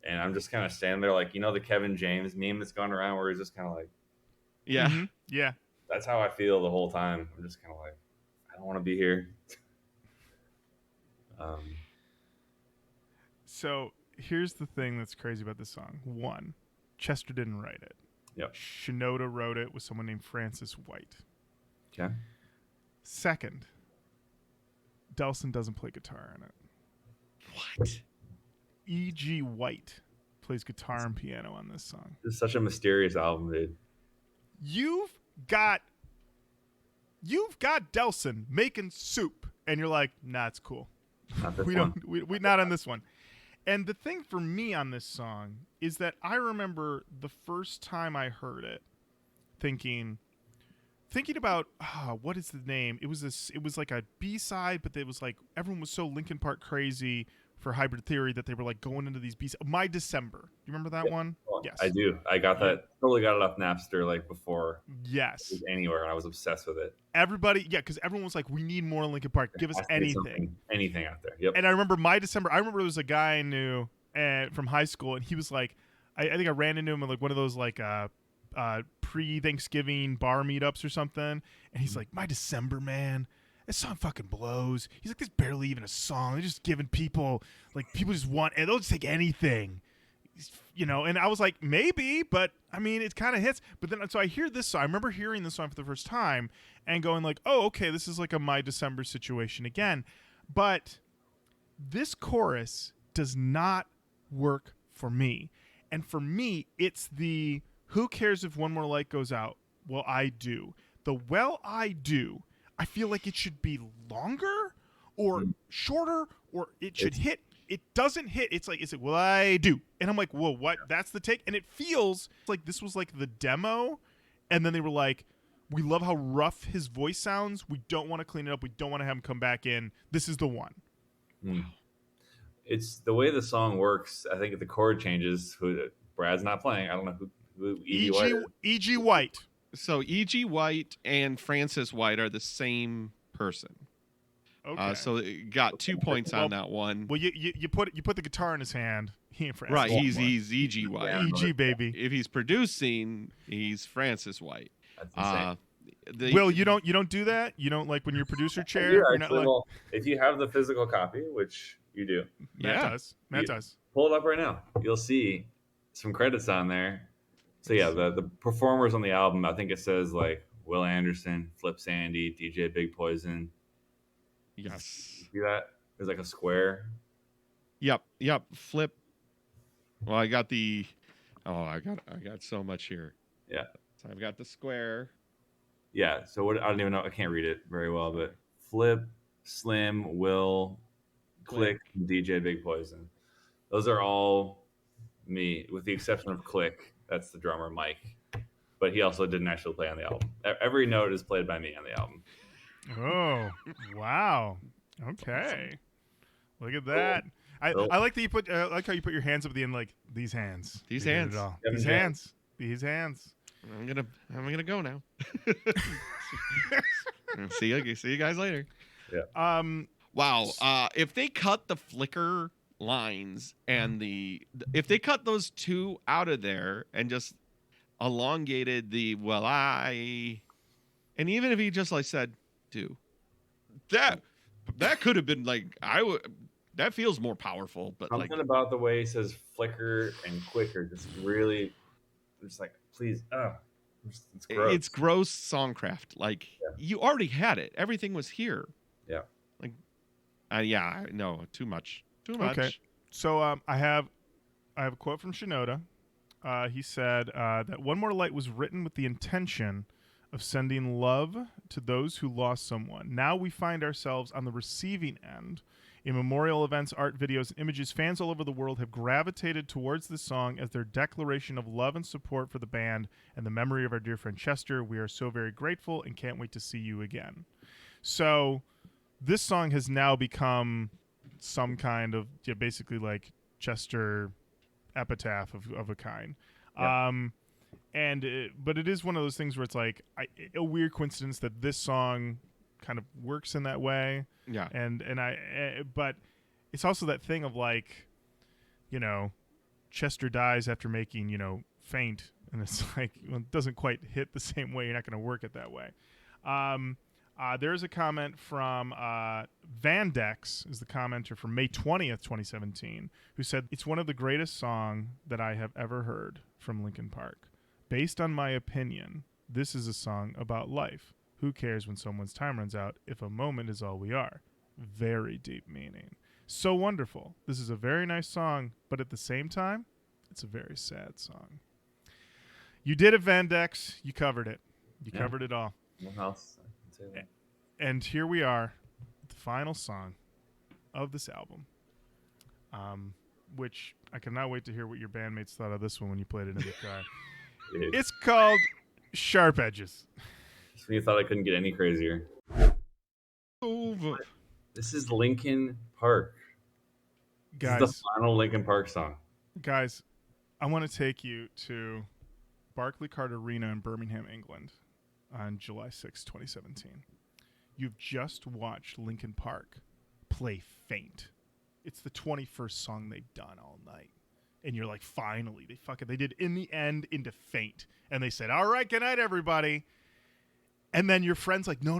And I'm just kind of standing there like, the Kevin James meme that's gone around where he's just kind of like... Yeah. Mm-hmm. Yeah. That's how I feel the whole time. I'm just kind of like, I don't want to be here. So here's the thing that's crazy about this song. One, Chester didn't write it. Yep. Shinoda wrote it with someone named Francis White. Okay. Second, Delson doesn't play guitar in it. What? E.G. White plays guitar and piano on this song. This is such a mysterious album, dude. You've got Delson making soup, and you're like, nah, it's cool. Not this We one. don't. We not on this one. And the thing for me on this song is that I remember the first time I heard it, thinking about what is the name? It was like a B-side, but it was like everyone was so Linkin Park crazy for Hybrid Theory that they were like going into these B-sides. My December. You remember that one? Well, Yes. I do. I got that. Totally got it off Napster like before Yes. it was anywhere, and I was obsessed with it. Everybody, because everyone was like, we need more Linkin Park. Give us Has to be anything. something- anything out there. Yep. And I remember my December. I remember there was a guy I knew from high school, and he was like, I think I ran into him at like one of those like pre-Thanksgiving bar meetups or something, and he's like, "My December, man, this song fucking blows." He's like, "There's barely even a song. They're just giving people people just want, and they'll just take anything." And I was like, maybe, but I mean, it kind of hits. But then, so I hear this song. I remember hearing this song for the first time and going like, oh, okay, this is like a My December situation again. But this chorus does not work for me. And for me, it's the, who cares if One More Light goes out? Well, I do. The well, I do. I feel like it should be longer or shorter, or it should hit. It doesn't hit. It's like, well, I do. And I'm like, whoa, what? That's the take? And it feels like this was like the demo. And then they were like, we love how rough his voice sounds. We don't want to clean it up. We don't want to have him come back in. This is the one. It's the way the song works. I think if the chord changes, who Brad's not playing. I don't know who E.G. White. So E.G. White and Francis White are the same person. Okay. So it got 2 points on that one. Well, you put the guitar in his hand. He ain't Francis. Right, White. he's E.G. White. E.G. baby. If he's producing, he's Francis White. That's insane. Will, you don't do that? You don't, like, when you're producer chair? I do, You're actually. not Well, if you have the physical copy, which you do, Matt does. pull it up right now. You'll see some credits on there. So yeah, the performers on the album, I think it says like Will Anderson, Flip Sandy, DJ Big Poison. Yes. See that? There's like a square. Yep. Flip. Well, I got so much here. Yeah. So I've got the square. Yeah. So what? I don't even know. I can't read it very well, but Flip, Slim, Will, Click, and DJ Big Poison. Those are all me, with the exception of Click. That's the drummer, Mike. But he also didn't actually play on the album. Every note is played by me on the album. Oh, wow. Okay. Look at that. I like that you put I like how you put your hands up at the end, like these hands. These They did hands. it all. These These hands. These hands. I'm gonna go now. See you guys later. Yeah. Wow. If they cut the flicker lines and if they cut those two out of there and just elongated the and even if he just like said do that could have been like that feels more powerful, but Something like about the way he says flicker and quicker just really, just like, please, it's gross. it's gross songcraft. Like you already had it, everything was here. Yeah. Like no, too much. Okay. So I have a quote from Shinoda. He said that One More Light was written with the intention of sending love to those who lost someone. Now we find ourselves on the receiving end. In memorial events, art, videos, and images, fans all over the world have gravitated towards this song as their declaration of love and support for the band and the memory of our dear friend Chester. We are so very grateful and can't wait to see you again. So this song has now become some kind of basically like Chester epitaph of a kind. Yeah. But it is one of those things where it's like a weird coincidence that this song kind of works in that way. Yeah. But it's also that thing of like, Chester dies after making, Faint, and it's like, well, it doesn't quite hit the same way. You're not going to work it that way. There's a comment from Vandex, is the commenter from May 20th, 2017, who said, "It's one of the greatest songs that I have ever heard from Linkin Park. Based on my opinion, this is a song about life. Who cares when someone's time runs out if a moment is all we are? Very deep meaning." So wonderful. This is a very nice song, but at the same time, it's a very sad song. You did it, Vandex. You covered it. You covered it all. What else? I can say that. And here we are, the final song of this album, which I cannot wait to hear what your bandmates thought of this one when you played it in the car. It's called Sharp Edges. Just when you thought I couldn't get any crazier. Over. This is Linkin Park. Guys, This is the final Linkin Park song. guys, I want to take you to Barclaycard Arena in Birmingham, England on July 6, 2017. You've just watched Linkin Park play Faint. It's the 21st song they've done all night. And you're like, finally, they did In the End into Faint. And they said, all right, good night, everybody. And then your friend's like, no.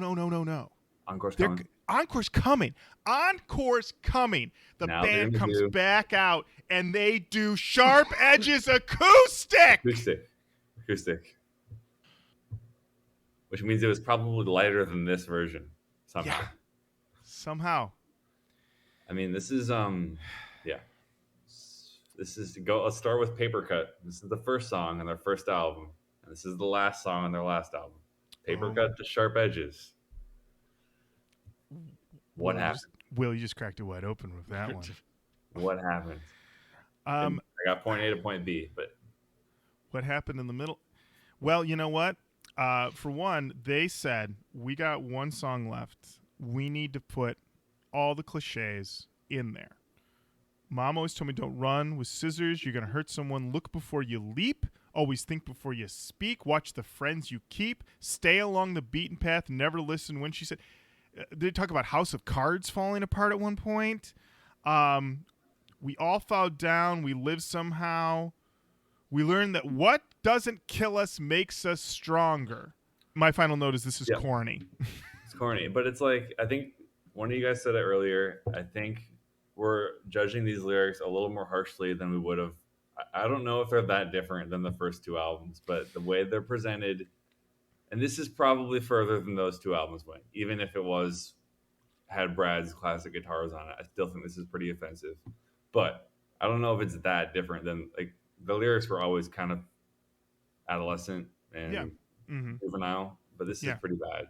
Encore's coming. Encore's coming. Encore's coming. The Now they're band gonna comes do- back out and they do Sharp Edges acoustic. Acoustic. Which means it was probably lighter than this version somehow. Yeah. Somehow. I mean, this is let's start with Paper Cut. This is the first song on their first album, and this is the last song on their last album. Paper Cut to Sharp Edges. What happened? Will, you just cracked it wide open with that one. What happened? I I got point A to point B, but What happened in the middle? Well, you know what? For one, they said, we got one song left. We need to put all the cliches in there. Mom always told me, don't run with scissors. You're going to hurt someone. Look before you leap. Always think before you speak. Watch the friends you keep. Stay along the beaten path. Never listen when she said. They talk about House of Cards falling apart at one point. We all fall down. We live somehow. We learn that what doesn't kill us makes us stronger. My final note is this is corny. it's corny. But it's like, I think one of you guys said it earlier. I think we're judging these lyrics a little more harshly than we would have. I don't know if they're that different than the first two albums, but the way they're presented, and this is probably further than those two albums went, even if it had Brad's classic guitars on it. I still think this is pretty offensive. But I don't know if it's that different than, like, the lyrics were always kind of adolescent and juvenile, but this is pretty bad.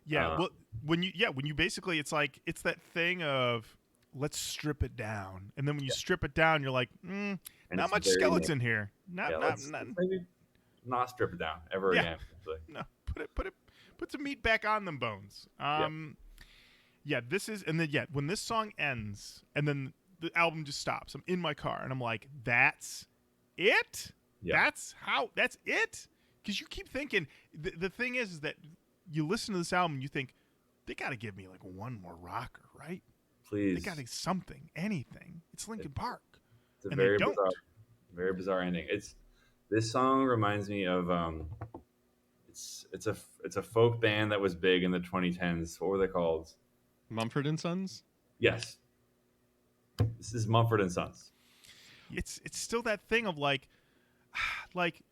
Yeah, well, when you basically, it's like, it's that thing of, let's strip it down. And then when you strip it down, you're like, not much skeleton here. Let's maybe not strip it down ever again. No, put some meat back on them bones. This is, and then when this song ends, and then the album just stops. I'm in my car, and I'm like, that's it? Yeah. That's it? Because you keep thinking, the thing is that you listen to this album, and you think, they got to give me like one more rocker, right? Please. They got to something, anything. It's Linkin Park. It's a and very they don't. very bizarre ending. This song reminds me of it's a folk band that was big in the 2010s. What were they called? Mumford and Sons? Yes. This is Mumford and Sons. It's still that thing of like,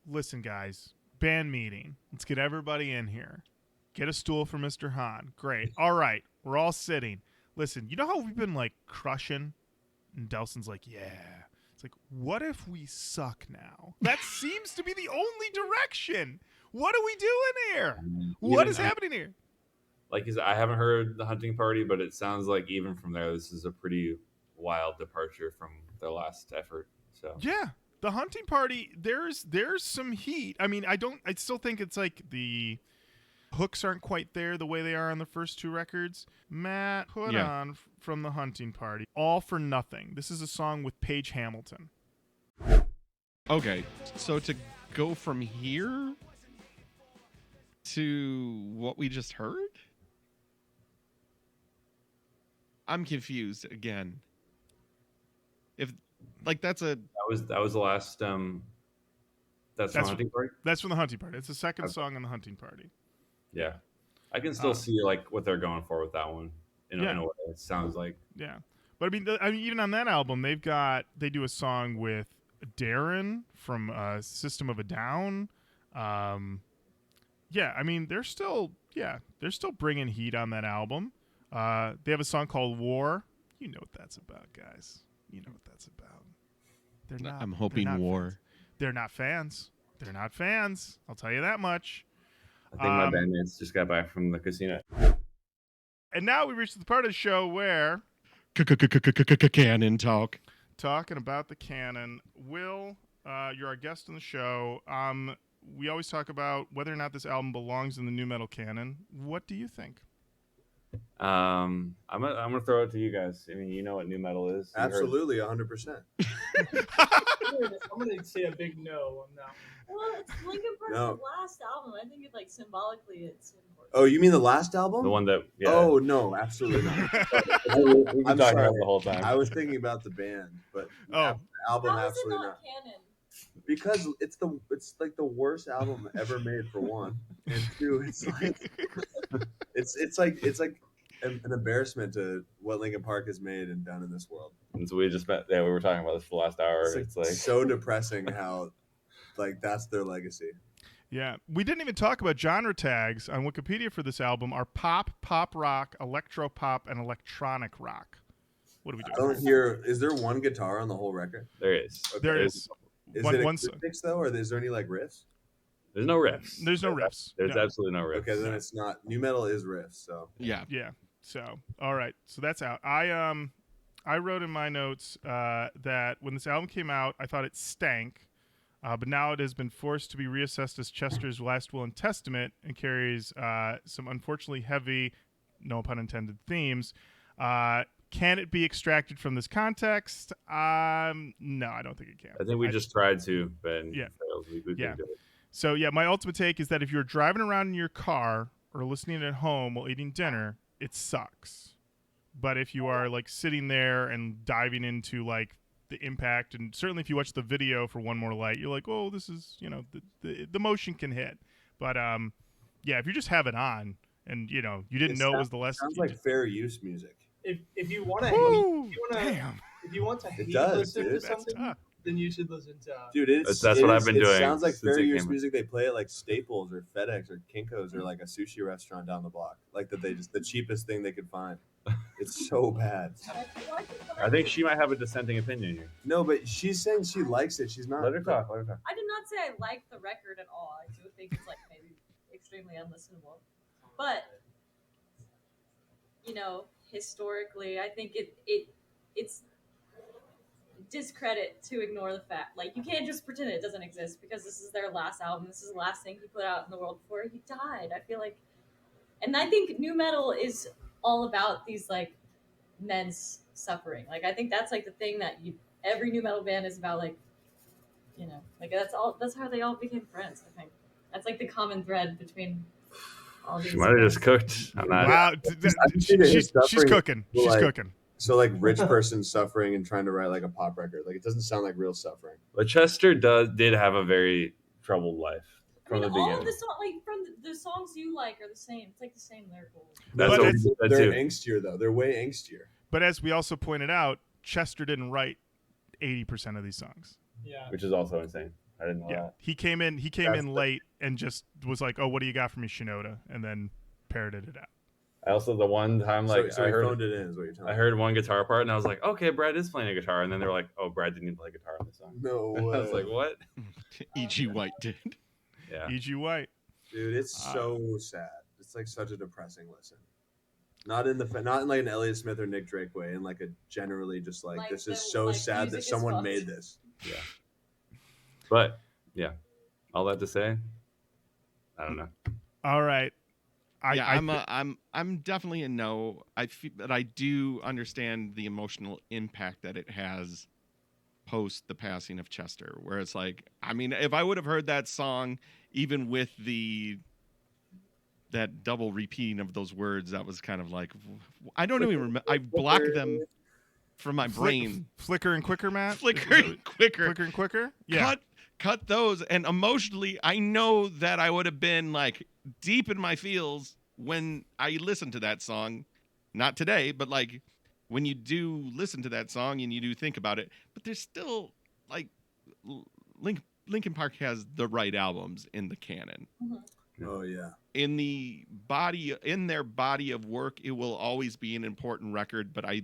listen, guys, band meeting. Let's get everybody in here. Get a stool for Mr. Hahn. Great. All right. We're all sitting. Listen, you know how we've been like crushing? And Delson's like, yeah. It's like, what if we suck now? That seems to be the only direction. What are we doing here? What is happening here? Like, I haven't heard The Hunting Party, but it sounds like even from there, this is a pretty wild departure from their last effort. So yeah, The Hunting Party, there's some heat. I mean, I still think it's like the hooks aren't quite there the way they are on the first two records. Matt, put on from The Hunting Party, All for Nothing. This is a song with Paige Hamilton. Okay, so to go from here to what we just heard? I'm confused again. If like that's a that was the last that's from The Hunting Party? That's from The Hunting Party. It's the second song on The Hunting Party. Yeah. I can still see like what they're going for with that one in a way. It sounds like. Yeah. But I mean even on that album they do a song with Darren from System of a Down. I mean they're still bringing heat on that album. They have a song called War. You know what that's about, guys. You know what that's about. They're not. I'm hoping they're not war. Fans. They're not fans. They're not fans. I'll tell you that much. I think my bandmates just got back from the casino. And now we reached the part of the show where Canon Talk. talking about the canon. Will, you're our guest on the show. We always talk about whether or not this album belongs in the Nu-Metal Canon. What do you think? I'm gonna throw it to you guys. I mean, you know what nu-metal is. You heard- Absolutely, 100%. I'm gonna say a big no on that one. Well, it's Linkin Park's No. last album. I think it like symbolically it's important. Oh, you mean the last album? the one that. Yeah. Oh no, absolutely not. We've been I'm talking sorry. about it the whole time. I was thinking about the band, but the Oh. album How is it absolutely not not. canon? Because it's like the worst album ever made for one, and two, it's like an embarrassment to what Linkin Park has made and done in this world. And so we just met. Yeah, we were talking about this for the last hour. It's like so depressing how like that's their legacy. Yeah, we didn't even talk about genre tags on Wikipedia for this album are pop, pop rock, electro pop, and electronic rock. What are we I doing? don't hear. Is there one guitar on the whole record? there is. Okay. There is. Is One- it one song. acoustics though, or is there any like riffs? There's no riffs. There's no riffs. There's No. absolutely no riffs. Okay, then it's not. Nu metal is riffs, so Yeah. Yeah. So, all right. So that's out. I wrote in my notes that when this album came out, I thought it stank, but now it has been forced to be reassessed as Chester's last will and testament and carries some unfortunately heavy, no pun intended, themes. Can it be extracted from this context? No, I don't think it can. I think we just tried to, but Yeah. failed. We couldn't Yeah. do it. So yeah, my ultimate take is that if you're driving around in your car or listening at home while eating dinner, it sucks. But if you are like sitting there and diving into like the impact, and certainly if you watch the video for OneMoreLight, you're like, oh, this is, you know, the motion can hit. But yeah, if you just have it on and you know you didn't know it was the last. sounds like fair use music. If you want to, Woo, damn. If you want to hate does, listen to dude. That's something, tough. then you should listen to. Dude, That's what I've been doing It sounds like since fair it use came music they play at like Staples or FedEx or Kinko's or like a sushi restaurant down the block. Like that they just the cheapest thing they could find. It's so bad. I think she might have a dissenting opinion here. No, but she's saying she likes it. She's not. Let her talk. Let her talk. I did not say I like the record at all. I do think it's like maybe extremely unlistenable. But you know, historically, I think it's discredit to ignore the fact. Like you can't just pretend it doesn't exist because this is their last album. This is the last thing he put out in the world before he died. I feel like, and I think nu metal is all about these like men's suffering. Like I think that's like the thing that every nu metal band is about. Like, you know, like that's how they all became friends. I think that's like the common thread between all these. She might have just cooked. I'm not. Wow, she's cooking. She's Like- cooking. So like rich person suffering and trying to write like a pop record. Like it doesn't sound like real suffering. But Chester did have a very troubled life I from mean, the all beginning. of the like from the songs you like are the same. It's like the same lyrical. That's But what it's- we said They're too. angstier though. They're way angstier. But as we also pointed out, Chester didn't write 80% of these songs. Yeah. Which is also insane. I didn't know Yeah, that. he came in That's late and just was like, "Oh, what do you got for me, Shinoda?" and then parroted it out. I also the one time like so I he heard phoned it in is what you're telling I me. heard one guitar part and I was like, okay, Brad is playing a guitar, and then they were like, oh, Brad didn't even play guitar on this song. No I was way. like, what? E.G. White did. Yeah. E.G. White. Dude, it's so sad. It's like such a depressing listen. Not in like an Elliott Smith or Nick Drake way, in like a generally just like, Like this the- is so like sad that music is someone fucked. made this. But yeah, all that to say, I don't know. All right. I'm definitely a no. I feel, but I do understand the emotional impact that it has post the passing of Chester. Where it's like, I mean, if I would have heard that song, even with that double repeating of those words, that was kind of like, I don't even remember. I blocked them from my brain. Flicker and quicker, Matt. Flickering quicker. Flicker and quicker. Yeah. Cut those. And emotionally, I know that I would have been like deep in my feels when I listened to that song. Not today, but like when you do listen to that song and you do think about it. But there's still like Linkin Park has the right albums in the canon. Oh yeah. In their body of work, it will always be an important record, but I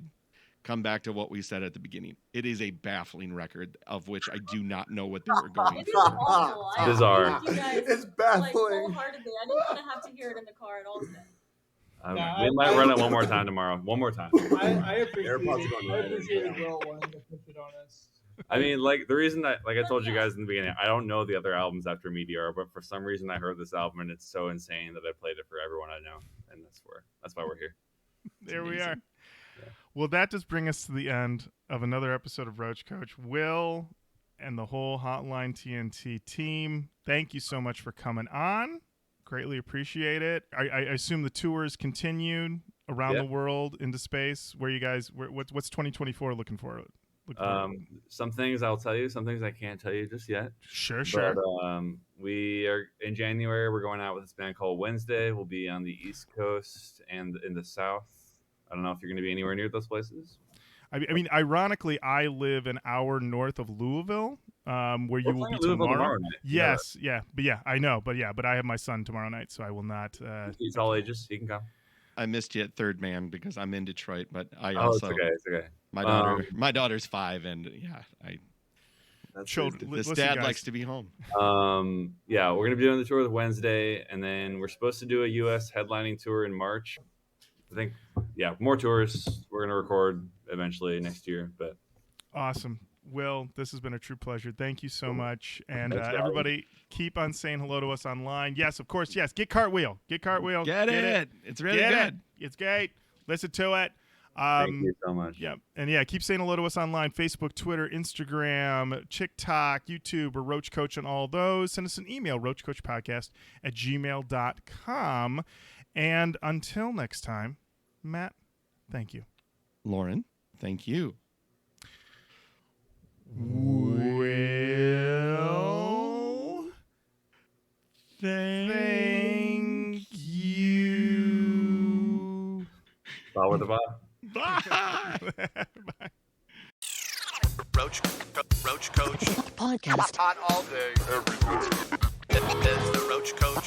come back to what we said at the beginning. It is a baffling record of which I do not know what they were going It is for. awful. I Bizarre. agree with you guys, It's like, baffling. wholeheartedly. I didn't want to have to hear it in the car at all today. Yeah, We might I- run it one more time tomorrow. One more time. I appreciate AirPods are going right in, appreciated yeah. Will wanting to push it on us. I mean, like the reason that, like I told you guys in the beginning, I don't know the other albums after Meteor, but for some reason I heard this album and it's so insane that I played it for everyone I know, and that's why we're here. There we amazing. are. Well, that does bring us to the end of another episode of Roach Coach. Will and the whole Hotline TNT team, thank you so much for coming on. Greatly appreciate it. I assume the tours continued around Yeah. the world into space. Where you guys? What's 2024 looking for? Some things I'll tell you, some things I can't tell you just yet. Sure. But we are in January. We're going out with this band called Wednesday. We'll be on the East Coast and in the South. I don't know if you're going to be anywhere near those places. I mean, ironically, I live an hour north of Louisville, where We're you will playing be Louisville tomorrow. night. Yes, I know, but I have my son tomorrow night, so I will not. He's all ages. He can come. I missed you at Third Man because I'm in Detroit, but I Oh, also it's okay. my daughter's 5, and That's Children- this Listen, dad guys. likes to be home. Yeah, we're gonna be doing the tour with Wednesday, and then we're supposed to do a U.S. headlining tour in March. I think, more tours. We're gonna record eventually next year, but Awesome. Will, this has been a true pleasure. Thank you so much. And Thanks, Robbie. everybody, keep on saying hello to us online. Yes, of course. Yes, get Cartwheel. Get Cartwheel. Get it. It's really Get good. it. It's great. Listen to it. thank you so much. Yeah. And keep saying hello to us online. Facebook, Twitter, Instagram, TikTok, YouTube, or Roach Coach on all those. Send us an email, roachcoachpodcast@gmail.com. And until next time, Matt, thank you. Lauren, thank you. Will, thank you. Bye with the bye. Bye. Roach Coach. Podcast. Hot all day, every day. It's the Roach Coach.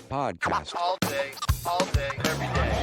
Podcast. All day, every day.